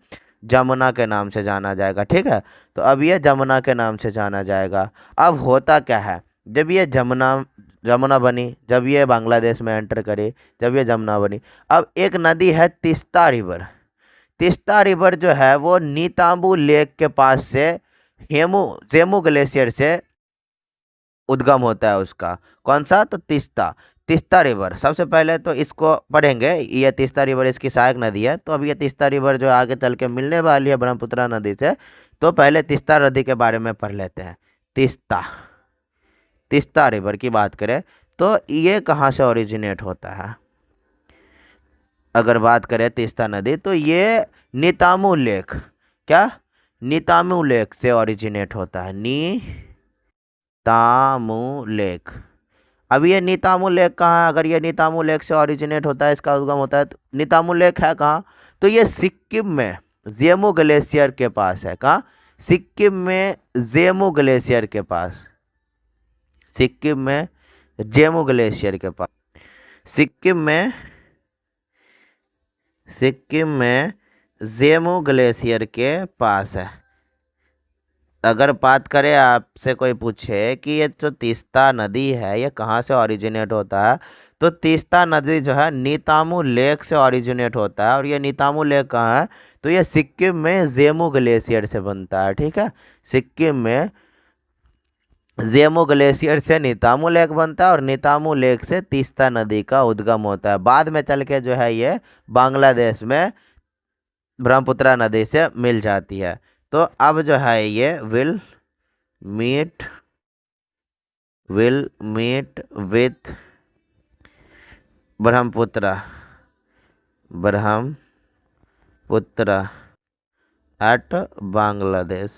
जमुना के नाम से जाना जाएगा। ठीक है, तो अब ये जमुना के नाम से जाना जाएगा। अब होता क्या है, जब ये जमुना जमुना बनी, जब ये बांग्लादेश में एंटर करी, जब ये जमुना बनी, अब एक नदी है तीस्ता रिवर। तीस्ता रिवर जो है वो नीताम्बू लेक के पास से जेमू ग्लेशियर से उद्गम होता है उसका। कौन सा? तो तीस्ता तीस्ता रिवर। सबसे पहले तो इसको पढ़ेंगे, ये तीस्ता रिवर इसकी सहायक नदी है। तो अब ये तीस्ता रिवर जो आगे चल के मिलने वाली है ब्रह्मपुत्र नदी से, तो पहले तीस्ता नदी के बारे में पढ़ लेते हैं। तीस्ता तीस्ता रिवर की बात करें तो ये कहाँ से ओरिजिनेट होता है? अगर बात करें तीस्ता नदी, तो ये नीतामू लेक, क्या? नीतामू लेक से ओरिजिनेट होता है। नीतामू लेक। अब ये नीतामू लेक कहाँ है? अगर ये नीतामू लेक से ओरिजिनेट होता है, इसका उद्गम होता है, तो नीतामू लेक है कहाँ? तो ये सिक्किम में जेमू ग्लेशियर के पास है। कहाँ? सिक्किम में जेमू ग्लेशियर के पास। सिक्किम में जेमू ग्लेशियर के पास। सिक्किम में जेमू ग्लेशियर के पास है। अगर बात करें, आपसे कोई पूछे कि ये जो तीस्ता नदी है ये कहाँ से ओरिजिनेट होता है, तो तीस्ता नदी जो है नीतामू लेक से ओरिजिनेट होता है। और ये नीतामू लेक कहाँ है? तो ये सिक्किम में जेमू ग्लेशियर से बनता है। ठीक है, सिक्किम में जेमू ग्लेशियर से नीतामू लेक बनता है और नीतामू लेक से तीस्ता नदी का उद्गम होता है। बाद में चल के जो है ये बांग्लादेश में ब्रह्मपुत्र नदी से मिल जाती है। तो अब जो है ये will meet with Brahmaputra at Bangladesh.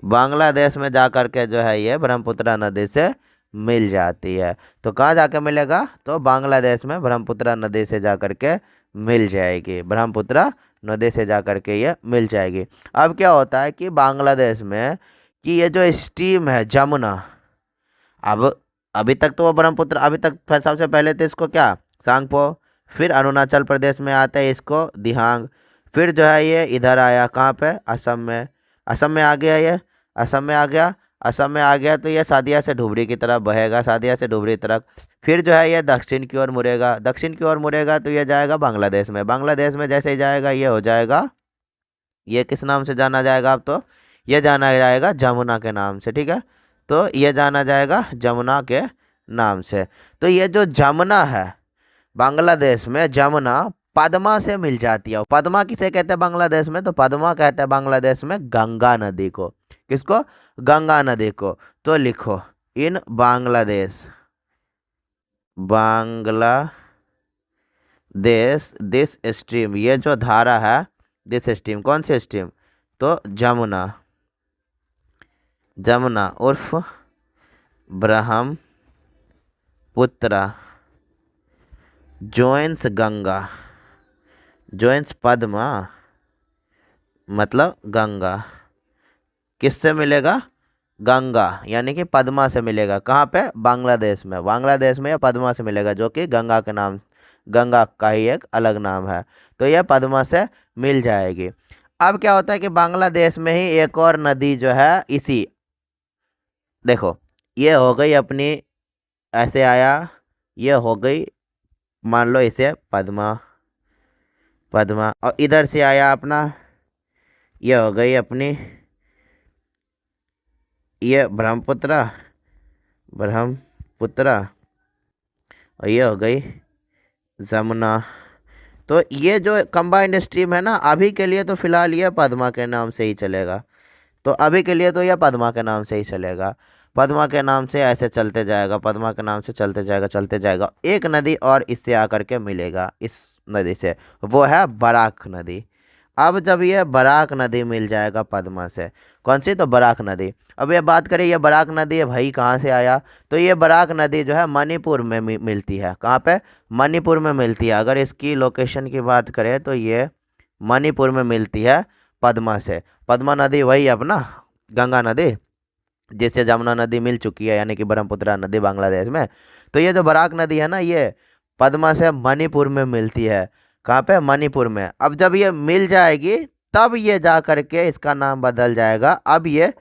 Bangladesh में जाकर के जो है ये ब्रह्मपुत्र नदी से मिल जाती है। तो कहाँ जाके मिलेगा? तो बांग्लादेश में ब्रह्मपुत्र नदी से जाकर के मिल जाएगी। ब्रह्मपुत्र नदी से जाकर के ये मिल जाएगी। अब क्या होता है कि बांग्लादेश में कि ये जो स्ट्रीम है जमुना, अब अभी तक तो वो ब्रह्मपुत्र, अभी तक सबसे पहले तो इसको क्या सांगपो, फिर अरुणाचल प्रदेश में आता है इसको दिहांग, फिर जो है ये इधर आया कहाँ पे? असम में। असम में आ गया ये, असम में आ गया। असम में आ गया तो ये सादिया से धुबरी की तरफ बहेगा, सादिया से धुबरी तरफ। फिर जो है ये दक्षिण की ओर मुड़ेगा, दक्षिण की ओर मुड़ेगा तो ये जाएगा बांग्लादेश में। बांग्लादेश में जैसे ही जाएगा ये हो जाएगा, ये किस नाम से जाना जाएगा? अब तो ये जाना जाएगा जमुना के नाम से। ठीक है, तो ये जाना जाएगा जमुना के नाम से। तो ये जो जमुना है बांग्लादेश में, जमुना पद्मा से मिल जाती है। पद्मा किसे कहते हैं बांग्लादेश में? तो पद्मा कहते हैं बांग्लादेश में गंगा नदी को। किसको? गंगा नदी को। तो लिखो इन बांग्लादेश दिस स्ट्रीम, ये जो धारा है दिस स्ट्रीम, कौन सी स्ट्रीम? तो जमुना उर्फ ब्रह्मपुत्र जॉइंस गंगा, जॉइंस पद्मा, मतलब गंगा। किससे मिलेगा? गंगा, यानी कि पद्मा से मिलेगा। कहाँ पे? बांग्लादेश में। बांग्लादेश में यह पद्मा से मिलेगा, जो कि गंगा के नाम, गंगा का ही एक अलग नाम है। तो यह पद्मा से मिल जाएगी। अब क्या होता है कि बांग्लादेश में ही एक और नदी जो है इसी, देखो ये हो गई अपनी, ऐसे आया, ये हो गई मान लो इसे पद्मा, और इधर से आया अपना, ये हो गई अपनी ये ब्रह्मपुत्र, और ये हो गई जमुना। तो ये जो कंबाइंड स्ट्रीम है ना, अभी के लिए तो फिलहाल ये पद्मा के नाम से ही चलेगा। तो अभी के लिए तो यह पद्मा के नाम से ही चलेगा। पद्मा के नाम से ऐसे चलते जाएगा, पद्मा के नाम से चलते जाएगा। एक नदी और इससे आकर के मिलेगा इस नदी से, वो है बराक नदी। अब जब ये बराक नदी मिल जाएगा पद्मा से, कौन सी, तो बराक नदी। अब ये बात करें ये बराक नदी है भाई कहाँ से आया, तो ये बराक नदी जो है मणिपुर में मिलती है। कहाँ पे, मणिपुर में मिलती है। अगर इसकी लोकेशन की बात करें तो ये मणिपुर में मिलती है पद्मा से। पद्मा नदी वही अपना गंगा नदी जिससे जमुना नदी मिल चुकी है, यानी कि ब्रह्मपुत्र नदी बांग्लादेश में। तो ये जो बराक नदी है ना, ये पद्मा से मणिपुर में मिलती है। कहाँ पे, मणिपुर में। अब जब ये मिल जाएगी तब ये जा करके इसका नाम बदल जाएगा। अब ये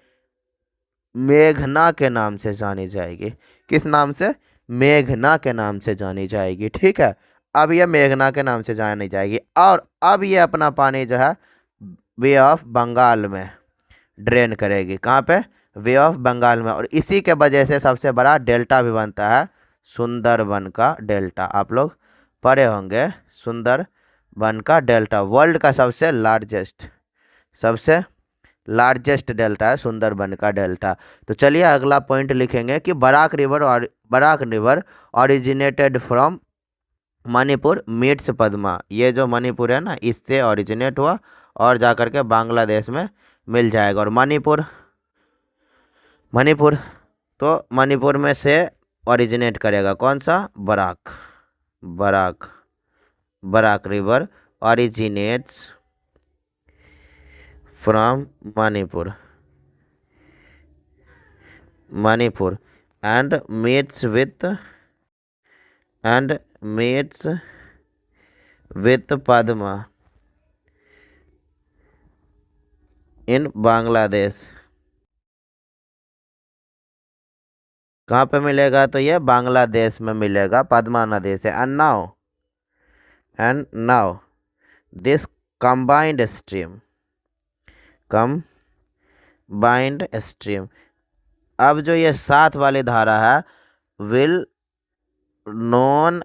मेघना के नाम से जानी जाएगी। किस नाम से, मेघना के नाम से जानी जाएगी। ठीक है, अब ये मेघना के नाम से जानी जाएगी। और अब ये अपना पानी जो है वे ऑफ बंगाल में ड्रेन करेगी। कहाँ पे, वे ऑफ बंगाल में। और इसी के वजह से सबसे बड़ा डेल्टा भी बनता है, सुंदरबन का डेल्टा। आप लोग पढ़े होंगे, सुंदरबन का डेल्टा वर्ल्ड का सबसे लार्जेस्ट डेल्टा है सुंदरबन का डेल्टा। तो चलिए अगला पॉइंट लिखेंगे कि Barak river originated from Manipur meets Padma. ये जो मणिपुर है ना, इससे ओरिजिनेट हुआ और जाकर के बांग्लादेश में मिल जाएगा। और मणिपुर तो मणिपुर में से ओरिजिनेट करेगा कौन सा, Barak river originates from Manipur and meets with Padma in Bangladesh. कहाँ पे मिलेगा, तो ये बांग्लादेश में मिलेगा पद्मा नदी से। And now this combined stream, अब जो ये साथ वाली धारा है, विल नोन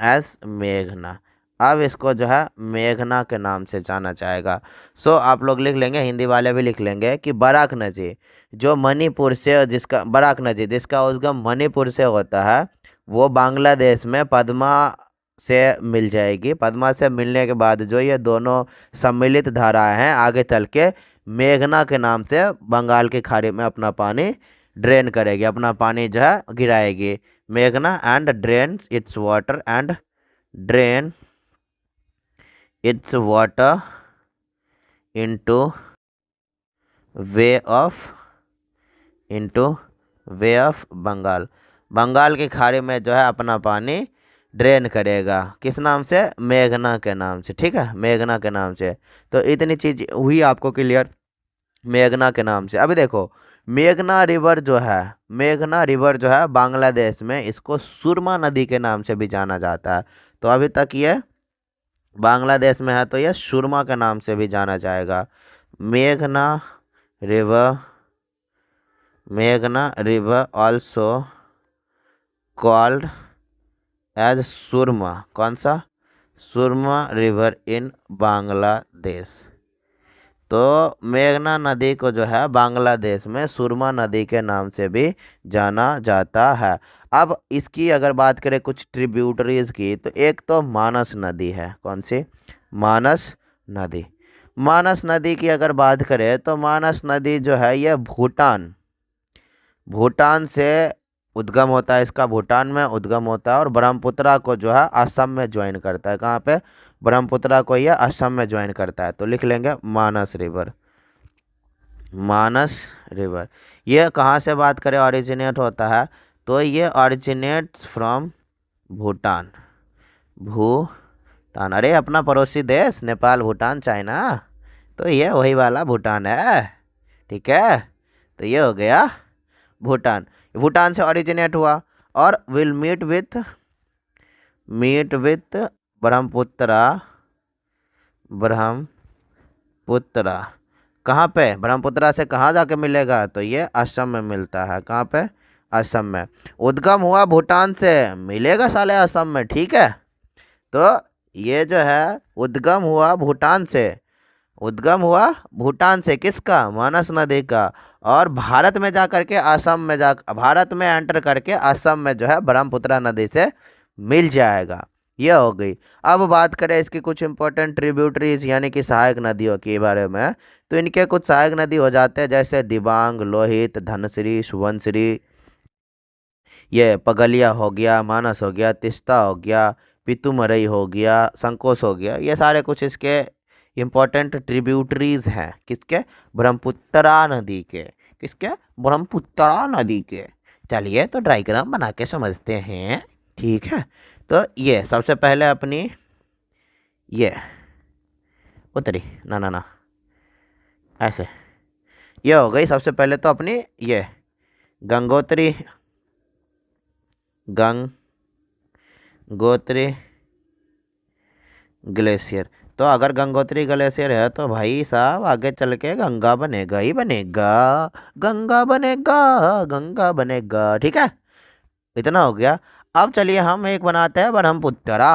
एज मेघना। अब इसको जो है मेघना के नाम से जाना जाएगा। सो आप लोग लिख लेंगे, हिंदी वाले भी लिख लेंगे कि बराक नदी जो मणिपुर से, बराक नदी जिसका उद्गम मणिपुर से होता है, वो बांग्लादेश में पद्मा से मिल जाएगी। पद्मा से मिलने के बाद जो ये दोनों सम्मिलित धाराएं हैं, आगे चल के मेघना के नाम से बंगाल की खाड़ी में अपना पानी ड्रेन करेगी, अपना पानी जो है गिराएगी। मेघना and drain its water into bay of Bengal की खाड़ी में जो है अपना पानी ड्रेन करेगा। किस नाम से, मेघना के नाम से। ठीक है, मेघना के नाम से। तो इतनी चीज हुई आपको क्लियर मेघना के नाम से। अभी देखो मेघना रिवर जो है बांग्लादेश में इसको सुरमा नदी के नाम से भी जाना जाता है। तो अभी तक ये बांग्लादेश में है तो ये सुरमा के नाम से भी जाना जाएगा। मेघना रिवर ऑल्सो कॉल्ड एज सुरमा। कौन सा, सुरमा रिवर इन बांग्लादेश। तो मेघना नदी को जो है बांग्लादेश में सुरमा नदी के नाम से भी जाना जाता है। अब इसकी अगर बात करें कुछ ट्रिब्यूटरीज की, तो एक तो मानस नदी है। कौन सी, मानस नदी की अगर बात करें तो मानस नदी जो है ये भूटान से उद्गम होता है, इसका भूटान में उद्गम होता है और ब्रह्मपुत्रा को जो है असम में ज्वाइन करता है। कहाँ पे, ब्रह्मपुत्रा को ये असम में ज्वाइन करता है। तो लिख लेंगे मानस रिवर। ये कहाँ से बात करें ओरिजिनेट होता है, तो ये ओरिजिनेट्स फ्रॉम भूटान। अरे अपना पड़ोसी देश नेपाल, भूटान, चाइना, तो ये वही वाला भूटान है। ठीक है, तो ये हो गया भूटान से ओरिजिनेट हुआ और विल मीट विथ ब्रह्मपुत्रा। कहाँ पे, ब्रह्मपुत्रा से कहाँ जाके मिलेगा, तो ये असम में मिलता है। कहाँ पे, असम में। उद्गम हुआ भूटान से, मिलेगा साले असम में। ठीक है, तो ये जो है उद्गम हुआ भूटान से उद्गम हुआ भूटान से, किसका? मानस नदी का। और भारत में जा करके असम में जा, भारत में एंटर करके असम में जो है ब्रह्मपुत्र नदी से मिल जाएगा। ये हो गई। अब बात करें इसकी कुछ इंपॉर्टेंट ट्रिब्यूटरीज यानी कि सहायक नदियों के बारे में, तो इनके कुछ सहायक नदी हो जाते हैं जैसे दिबांग, लोहित, धनसिरी, सुबनसिरी, ये पगलिया हो गया, मानस हो गया, तिस्ता हो गया, पितुमरई हो गया, संकोस हो गया। ये सारे कुछ इसके इम्पोर्टेंट ट्रिब्यूटरीज हैं, किसके? ब्रह्मपुत्रा नदी के। किसके? ब्रह्मपुत्रा नदी के। चलिए तो डायग्राम बना के समझते हैं, ठीक है। तो ये सबसे पहले अपनी ये उतरी ना ना ना ऐसे, ये हो गई सबसे पहले तो अपनी ये गंगोत्री, गंगोत्री ग्लेशियर। तो अगर गंगोत्री ग्लेशियर है तो भाई साहब आगे चल के गंगा बनेगा ही बनेगा, गंगा बनेगा, गंगा बनेगा, ठीक है। इतना हो गया। अब चलिए हम एक बनाते हैं ब्रह्मपुत्रा।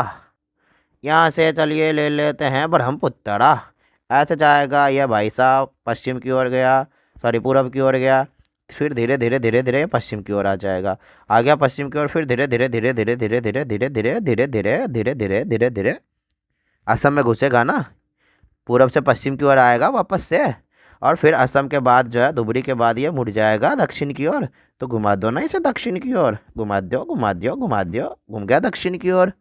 यहाँ से चलिए ले लेते हैं ब्रह्मपुत्रा। ऐसे जाएगा ये भाई साहब, पश्चिम की ओर गया, सॉरी पूरब की ओर गया, फिर धीरे धीरे धीरे धीरे पश्चिम की ओर आ जाएगा। आ गया पश्चिम की ओर, फिर धीरे धीरे धीरे धीरे धीरे धीरे धीरे धीरे धीरे धीरे धीरे धीरे धीरे धीरे असम में घुसेगा ना, पूरब से पश्चिम की ओर आएगा वापस से। और फिर असम के बाद जो है धुबरी के बाद ये मुड़ जाएगा दक्षिण की ओर। तो घुमा दो ना इसे दक्षिण की ओर, घुमा दो घुमा दो घुमा दो, घूम गया दक्षिण की ओर,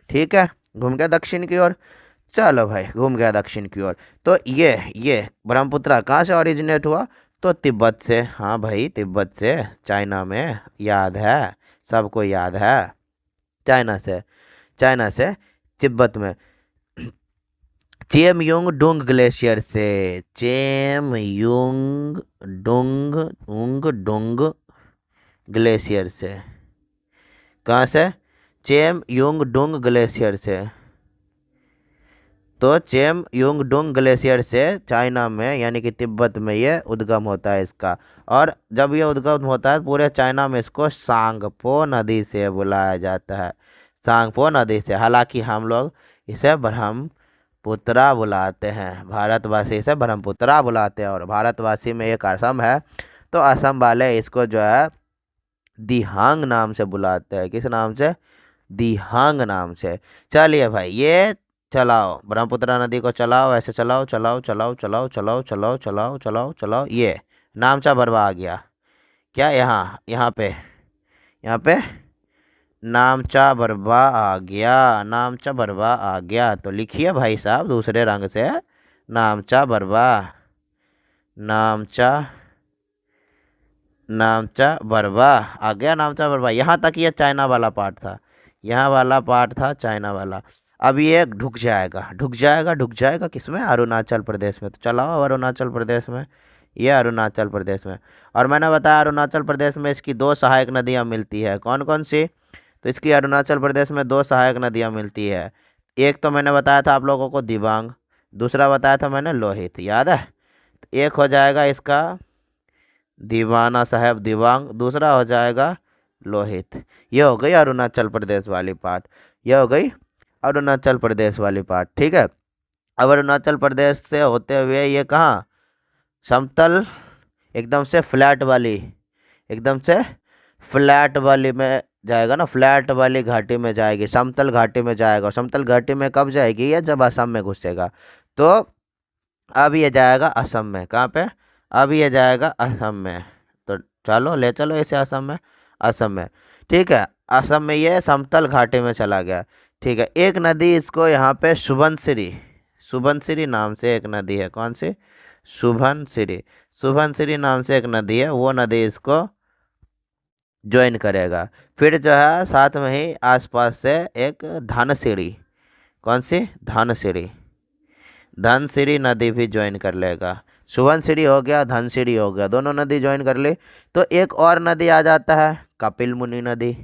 ठीक है, घूम गया दक्षिण की ओर। चलो भाई घूम गया दक्षिण की ओर। तो ये ब्रह्मपुत्र कहाँ से ओरिजिनेट हुआ? तो तिब्बत से। हाँ भाई तिब्बत से, चाइना में, याद है, सबको याद है, चाइना से, चाइना से तिब्बत में चेमयुंग डुंग ग्लेशियर से, चेमयुंग डुंग उंग डुंग ग्लेशियर से। कहाँ से? चेमयुंग डुंग ग्लेशियर से। तो चेमयुंग डुंग ग्लेशियर से चाइना में यानी कि तिब्बत में ये उद्गम होता है इसका। और जब ये उद्गम होता है पूरे चाइना में इसको सांगपो नदी से बुलाया जाता है, सांगपो नदी से। हालांकि हम लोग इसे ब्रह्मपुत्रा बुलाते हैं, भारतवासी इसे ब्रह्मपुत्रा बुलाते हैं। और भारतवासी में एक असम है, तो असम वाले इसको जो है दिहांग नाम से बुलाते हैं। किस नाम से? दिहांग नाम से। चलिए भाई ये चलाओ, ब्रह्मपुत्र नदी को चलाओ, ऐसे चलाओ चलाओ चलाओ चलाओ चलाओ चलाओ चलाओ चलाओ चलाओ। ये नामचा बरवा आ गया क्या? यहाँ यहाँ पे, यहाँ पे नामचा बरवा आ गया, नामचा बरवा आ गया। तो लिखिए भाई साहब दूसरे रंग से, नामचा बरवा, नामचा, नामचा बरवा आ गया, नामचा बरवा। यहाँ तक ये चाइना वाला पार्ट था, यहाँ वाला पार्ट था चाइना वाला। अब ये ढुक जाएगा ढुक जाएगा ढुक जाएगा किसमें? अरुणाचल प्रदेश में। तो चलाओ अरुणाचल प्रदेश में, ये अरुणाचल प्रदेश में। और मैंने बताया अरुणाचल प्रदेश में इसकी दो सहायक नदियाँ मिलती है, कौन कौन सी? तो इसकी अरुणाचल प्रदेश में दो सहायक नदियाँ मिलती है। एक तो मैंने बताया था आप लोगों को दिबांग, दूसरा बताया था मैंने लोहित, याद है? तो एक हो जाएगा इसका दीवाना साहब दिबांग, दूसरा हो जाएगा लोहित। ये हो गई अरुणाचल प्रदेश वाली पार्ट, ये हो गई अरुणाचल प्रदेश वाली पार्ट, ठीक है। अब अरुणाचल प्रदेश से होते हुए ये कहाँ? समतल, एकदम से फ्लैट वाली, एकदम से फ्लैट वाली में जाएगा ना, फ्लैट वाली घाटी में जाएगी, समतल घाटी में जाएगा। और समतल घाटी में कब जाएगी? ये जब असम में घुसेगा। तो अब ये जाएगा असम में, कहाँ पे? अब ये जाएगा असम में। तो चलो ले चलो इसे असम में, असम में, ठीक है। असम में ये समतल घाटी में चला गया, ठीक है। एक नदी इसको यहाँ पे सुबनसिरी, सुबनसिरी नाम से एक नदी है, कौन सी? सुबनसिरी, सुबनसिरी नाम से एक नदी है, वो नदी इसको ज्वाइन करेगा। फिर जो है साथ में ही आसपास से एक धनसिरी, कौन सी? धनसिरी, धनसिरी नदी भी ज्वाइन कर लेगा। सुबनसिरी हो गया, धनसिरी हो गया, दोनों नदी ज्वाइन कर ली। तो एक और नदी आ जाता है कपिल मुनि नदी।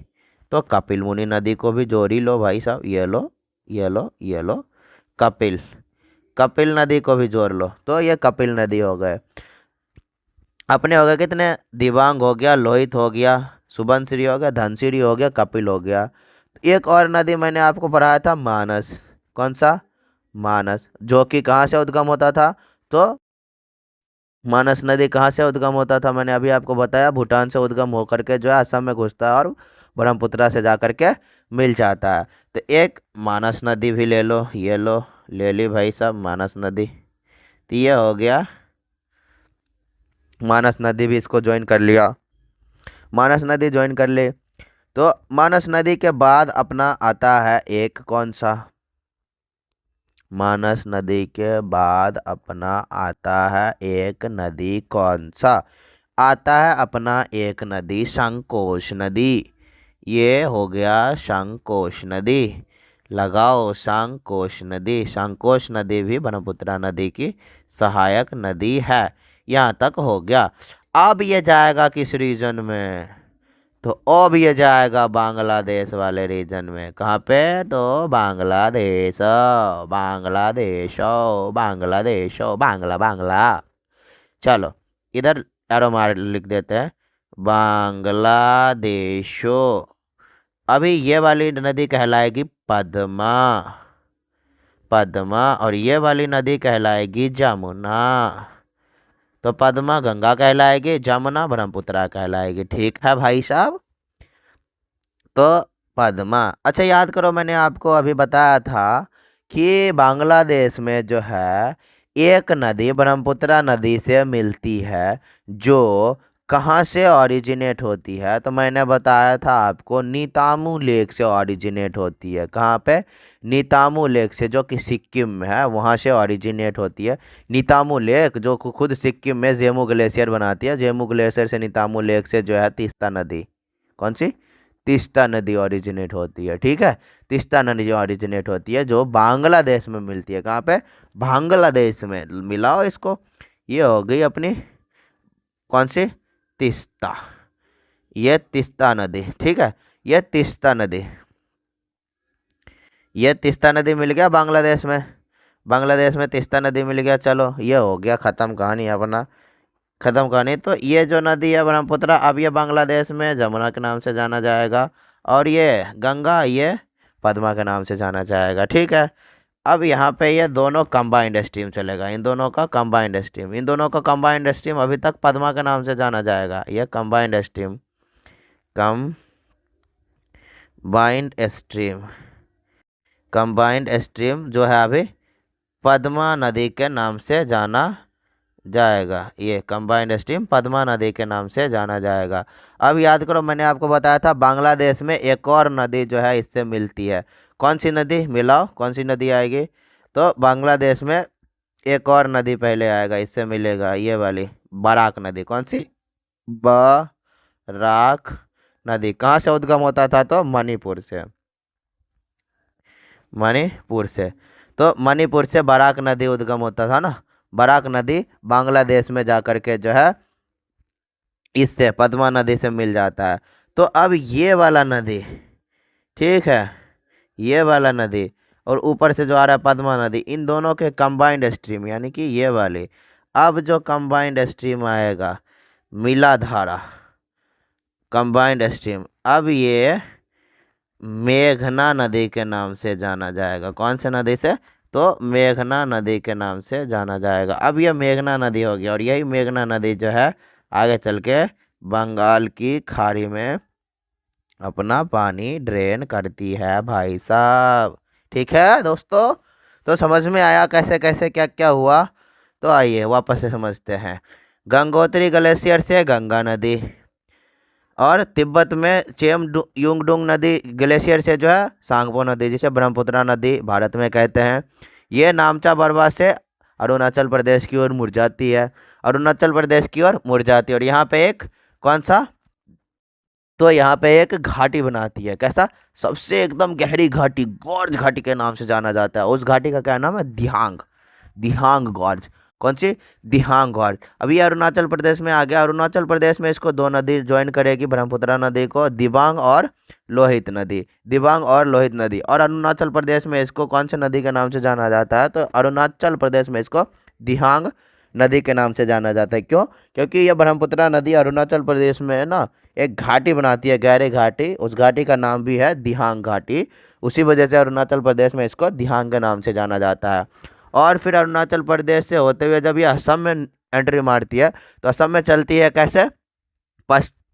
तो कपिल मुनि नदी को भी जोड़ ही लो भाई साहब, ये लो ये लो ये लो, कपिल, कपिल नदी को भी जोड़ लो। तो ये कपिल नदी हो गए अपने, हो गए कितने? दिबांग हो गया, लोहित हो गया, सुबनसिरी हो गया, धनसिरी हो गया, कपिल हो गया। एक और नदी मैंने आपको पढ़ाया था मानस, कौन सा? मानस, जो कि कहाँ से उद्गम होता था? तो मानस नदी कहाँ से उद्गम होता था? मैंने अभी आपको बताया, भूटान से उद्गम होकर के जो है असम में घुसता है और ब्रह्मपुत्रा से जा करके मिल जाता है। तो एक मानस नदी भी ले लो, ये लो, ले ली भाई साहब मानस नदी। तो ये हो गया, मानस नदी भी इसको ज्वाइन कर लिया। मानस नदी ज्वाइन कर ले, तो मानस नदी के बाद अपना आता है एक कौन सा? मानस नदी के बाद अपना आता है एक नदी, कौन सा? आता है अपना एक नदी संकोश नदी। ये हो गया संकोश नदी। लगाओ संकोश नदी। संकोश नदी भी ब्रह्मपुत्र नदी की सहायक नदी है। यहाँ तक हो गया। अब ये जाएगा किस रीजन में? तो अब ये जाएगा बांग्लादेश वाले रीजन में। कहाँ पे? तो बांग्लादेश, बांग्लादेश, बांग्लादेश, बांग्ला बांग्ला। चलो इधर एरो मार लिख देते हैं, बांग्लादेशो। अभी ये वाली नदी कहलाएगी पद्मा, पद्मा, और ये वाली नदी कहलाएगी जमुना। तो पद्मा गंगा कहलाएगी, जमुना ब्रह्मपुत्रा कहलाएगी। ठीक है भाई साहब। तो पद्मा, अच्छा याद करो, मैंने आपको अभी बताया था कि बांग्लादेश में जो है एक नदी ब्रह्मपुत्रा नदी से मिलती है, जो कहाँ से ओरिजिनेट होती है? तो मैंने बताया था आपको, नीतामू लेक से ओरिजिनेट होती है। कहाँ पे? नीतामू लेक से, जो कि सिक्किम में है, वहाँ से ओरिजिनेट होती है। नीतामू लेक जो खुद सिक्किम में जेमू ग्लेशियर बनाती है, जेमू ग्लेशियर से नीतामू लेक से जो है तीस्ता नदी, कौन सी? तीस्ता नदी ओरिजिनेट होती है। ठीक है, तीस्ता नदी ओरिजिनेट होती है, जो बांग्लादेश में मिलती है। कहाँ पे? बांग्लादेश में। मिलाओ इसको, ये हो गई अपनी कौन सी? तीस्ता। ये तीस्ता नदी। ठीक है, ये तीस्ता नदी, ये तीस्ता नदी मिल गया बांग्लादेश में। बांग्लादेश में तीस्ता नदी मिल गया। चलो ये हो गया ख़त्म कहानी अपना, ख़त्म कहानी। तो ये जो नदी है ब्रह्मपुत्र, अब ये बांग्लादेश में जमुना के नाम से जाना जाएगा, और ये गंगा, ये पद्मा के नाम से जाना जाएगा। ठीक है, अब यहाँ पे ये दोनों कंबाइंड स्ट्रीम चलेगा, इन दोनों का कंबाइंड स्ट्रीम, इन दोनों का कंबाइंड स्ट्रीम अभी तक पद्मा के नाम से जाना जाएगा। ये combined stream, combined stream, combined stream जो है अभी पद्मा नदी के नाम से जाना जाएगा। ये कंबाइंड स्ट्रीम पद्मा नदी के नाम से जाना जाएगा। अब याद करो, मैंने आपको बताया था बांग्लादेश में एक और नदी जो है इससे मिलती है। कौन सी नदी? मिलाओ, कौन सी नदी आएगी? तो बांग्लादेश में एक और नदी पहले आएगा, इससे मिलेगा, ये वाली बराक नदी। कौन सी? बराक नदी। कहाँ से उद्गम होता था? तो मणिपुर से, मणिपुर से। तो मणिपुर से बराक नदी उद्गम होता था ना। बराक नदी बांग्लादेश में जाकर के जो है इससे पद्मा नदी से मिल जाता है। तो अब ये वाला नदी, ठीक है, ये वाला नदी और ऊपर से जो आ रहा है पद्मा नदी, इन दोनों के कंबाइंड स्ट्रीम, यानी कि ये वाले, अब जो कंबाइंड स्ट्रीम आएगा मिलाधारा कंबाइंड स्ट्रीम, अब ये मेघना नदी के नाम से जाना जाएगा। कौन से नदी से? तो मेघना नदी के नाम से जाना जाएगा। अब यह मेघना नदी हो गया, और यही मेघना नदी जो है आगे चल के बंगाल की खाड़ी में अपना पानी ड्रेन करती है भाई साहब। ठीक है दोस्तों, तो समझ में आया कैसे कैसे क्या क्या हुआ? तो आइए वापस से समझते हैं। गंगोत्री ग्लेशियर से गंगा नदी, और तिब्बत में युंगडुंग नदी ग्लेशियर से जो है सांगपो नदी, जिसे ब्रह्मपुत्र नदी भारत में कहते हैं। ये नामचा बरवा से अरुणाचल प्रदेश की ओर मुड़ जाती है, अरुणाचल प्रदेश की ओर मुड़ जाती है, और यहाँ पे एक कौन सा? तो यहाँ पे एक घाटी बनाती है। कैसा? सबसे एकदम गहरी घाटी, गॉर्ज घाटी के नाम से जाना जाता है। उस घाटी का क्या नाम है? दिहांग, दिहांग गॉर्ज। कौन सी? दिहांग गॉर्ज। अभी अरुणाचल प्रदेश में आ गया। अरुणाचल प्रदेश में इसको दो नदी ज्वाइन करेगी ब्रह्मपुत्र नदी को, दिबांग और लोहित नदी, दिबांग और लोहित नदी। और अरुणाचल प्रदेश में इसको कौन से नदी के नाम से जाना जाता है? तो अरुणाचल प्रदेश में इसको दिहांग नदी के नाम से जाना जाता है। क्यों? क्योंकि यह ब्रह्मपुत्र नदी अरुणाचल प्रदेश में है ना, एक घाटी बनाती है, गहरी घाटी। उस घाटी का नाम भी है दिहांग घाटी। उसी वजह से अरुणाचल प्रदेश में इसको दिहांग के नाम से जाना जाता है। और फिर अरुणाचल प्रदेश से होते हुए जब ये असम में एंट्री मारती है तो असम में चलती है कैसे,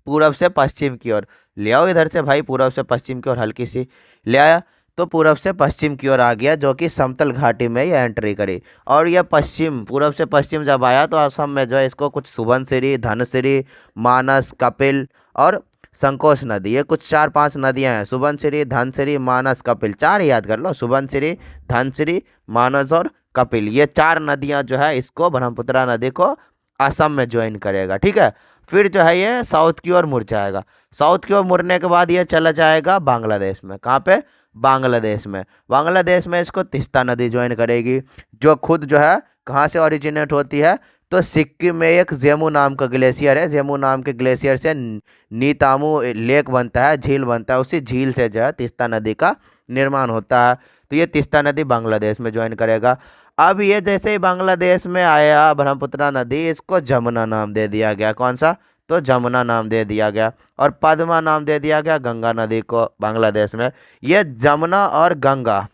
पूरब से पश्चिम की ओर। ले आओ इधर से भाई, पूरब से पश्चिम की ओर हल्की सी ले आया तो पूरब से पश्चिम की ओर आ गया, जो कि समतल घाटी में ये एंट्री करी। और यह पश्चिम, पूरब से पश्चिम जब आया तो असम में जो है इसको कुछ सुबनसिरी, धनसिरी, मानस, कपिल और संकोच नदी, ये कुछ 4-5 नदियां हैं। सुबनसिरी, धनसिरी, मानस, कपिल, 4 याद कर लो। सुबनसिरी, धनसिरी, मानस और कपिल, ये 4 नदियां जो है इसको ब्रह्मपुत्र नदी को असम में ज्वाइन करेगा। ठीक है, फिर जो है ये साउथ की ओर मुड़ जाएगा। साउथ की ओर मुड़ने के बाद ये चला जाएगा बांग्लादेश में। कहाँ पे? बांग्लादेश में। बांग्लादेश में इसको तीस्ता नदी ज्वाइन करेगी, जो खुद जो है कहाँ से ओरिजिनेट होती है, तो सिक्किम में एक जेमू नाम का ग्लेशियर है। जेमू नाम के ग्लेशियर से नीतामू लेक बनता है, झील बनता है। उसी झील से जो है तीस्ता नदी का निर्माण होता है। तो ये तीस्ता नदी बांग्लादेश में ज्वाइन करेगा। अब ये जैसे ही बांग्लादेश में आया ब्रह्मपुत्र नदी, इसको जमुना नाम दे दिया गया। कौन सा? तो जमुना नाम दे दिया गया। और पद्मा नाम दे दिया गया गंगा नदी को बांग्लादेश में। ये जमुना और गंगा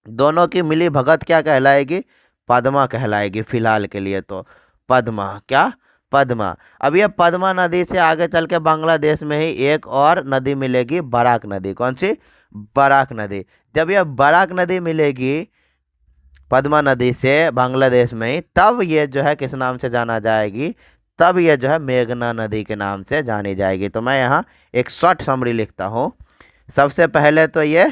दोनों की मिली भगत क्या कहलाएगी? पद्मा कहलाएगी फिलहाल के लिए तो। पद्मा, क्या? पद्मा। अब ये पद्मा नदी से आगे चल के बांग्लादेश में ही एक और नदी मिलेगी, बराक नदी। कौन सी? बराक नदी। जब यह बराक नदी मिलेगी पद्मा नदी से बांग्लादेश में ही, तब ये जो है किस नाम से जाना जाएगी? तब ये जो है मेघना नदी के नाम से जानी जाएगी। तो मैं यहाँ एक शॉर्ट समरी लिखता हूँ। सबसे पहले तो ये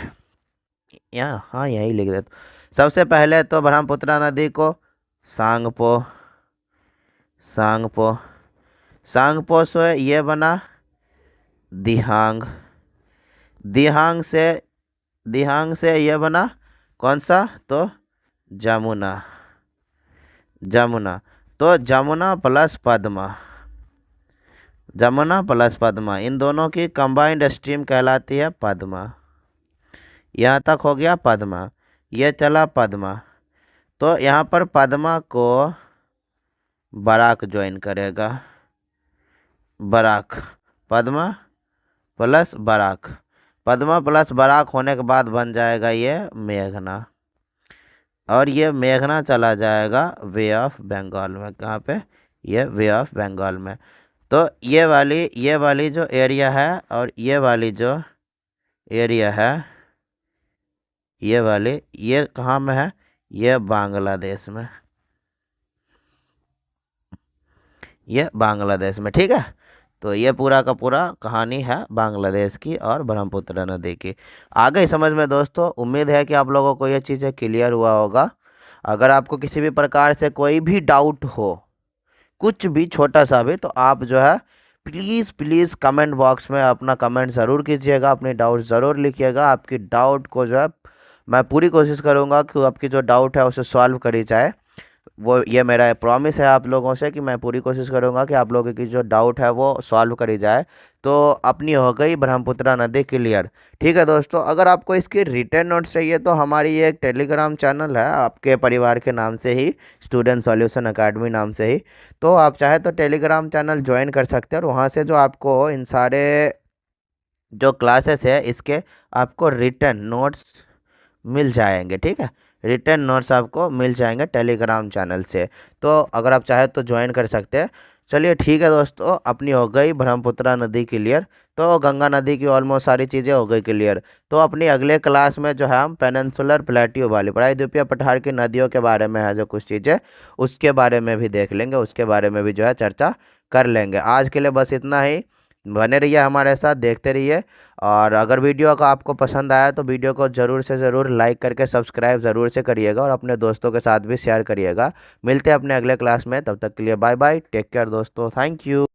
यहाँ, हाँ यही लिख देता। सबसे पहले तो ब्रह्मपुत्र नदी को सांगपो, सांगपो, सांगपो से ये बना दिहांग, दिहांग से ये बना कौन सा? तो जमुना, जमुना। तो जमुना प्लस पद्मा, जमुना प्लस पद्मा, इन दोनों की कंबाइंड स्ट्रीम कहलाती है पद्मा। यहाँ तक हो गया पद्मा। ये चला पद्मा। तो यहाँ पर पद्मा को बराक ज्वाइन करेगा। बराक, पद्मा प्लस बराक, पद्मा प्लस बराक होने के बाद बन जाएगा ये मेघना। और ये मेघना चला जाएगा वे ऑफ बंगाल में। कहाँ पे? ये वे ऑफ बंगाल में। तो ये वाली जो एरिया है और ये वाली जो एरिया है, ये वाली, ये कहाँ में है? ये बांग्लादेश में, ये बांग्लादेश में। ठीक है, तो ये पूरा का पूरा कहानी है बांग्लादेश की और ब्रह्मपुत्र नदी की। आ गई समझ में दोस्तों? उम्मीद है कि आप लोगों को ये चीज़ें क्लियर हुआ होगा। अगर आपको किसी भी प्रकार से कोई भी डाउट हो, कुछ भी छोटा सा भी, तो आप जो है प्लीज़ प्लीज़ कमेंट बॉक्स में अपना कमेंट ज़रूर कीजिएगा, अपनी डाउट ज़रूर लिखिएगा। आपकी डाउट को जो है मैं पूरी कोशिश करूँगा कि आपकी जो डाउट है उसे सॉल्व करी जाए। वो ये मेरा प्रॉमिस है आप लोगों से कि मैं पूरी कोशिश करूंगा कि आप लोगों की जो डाउट है वो सॉल्व करी जाए। तो अपनी हो गई ब्रह्मपुत्र नदी क्लियर। ठीक है दोस्तों, अगर आपको इसकी रिटर्न नोट्स चाहिए तो हमारी ये एक टेलीग्राम चैनल है आपके परिवार के नाम से ही, स्टूडेंट सॉल्यूशन अकेडमी नाम से ही। तो आप चाहे तो टेलीग्राम चैनल ज्वाइन कर सकते हैं और वहाँ से जो आपको इन सारे जो क्लासेस है इसके आपको रिटर्न नोट्स मिल जाएंगे। ठीक है, रिटर्न नोट्स आपको मिल जाएंगे टेलीग्राम चैनल से। तो अगर आप चाहे तो ज्वाइन कर सकते हैं। चलिए ठीक है दोस्तों, अपनी हो गई ब्रह्मपुत्र नदी क्लियर। तो गंगा नदी की ऑलमोस्ट सारी चीज़ें हो गई क्लियर। तो अपनी अगले क्लास में जो है हम पेनिनसुलर प्लेट्यू वाली प्रायद्वीपीय पठार की नदियों के बारे में है जो कुछ चीज़ें, उसके बारे में भी देख लेंगे, उसके बारे में भी जो है चर्चा कर लेंगे। आज के लिए बस इतना ही। बने रहिए हमारे साथ, देखते रहिए। और अगर वीडियो का आपको पसंद आया तो वीडियो को ज़रूर से ज़रूर लाइक करके सब्सक्राइब ज़रूर से करिएगा और अपने दोस्तों के साथ भी शेयर करिएगा। मिलते हैं अपने अगले क्लास में, तब तक के लिए बाय बाय, टेक केयर दोस्तों, थैंक यू।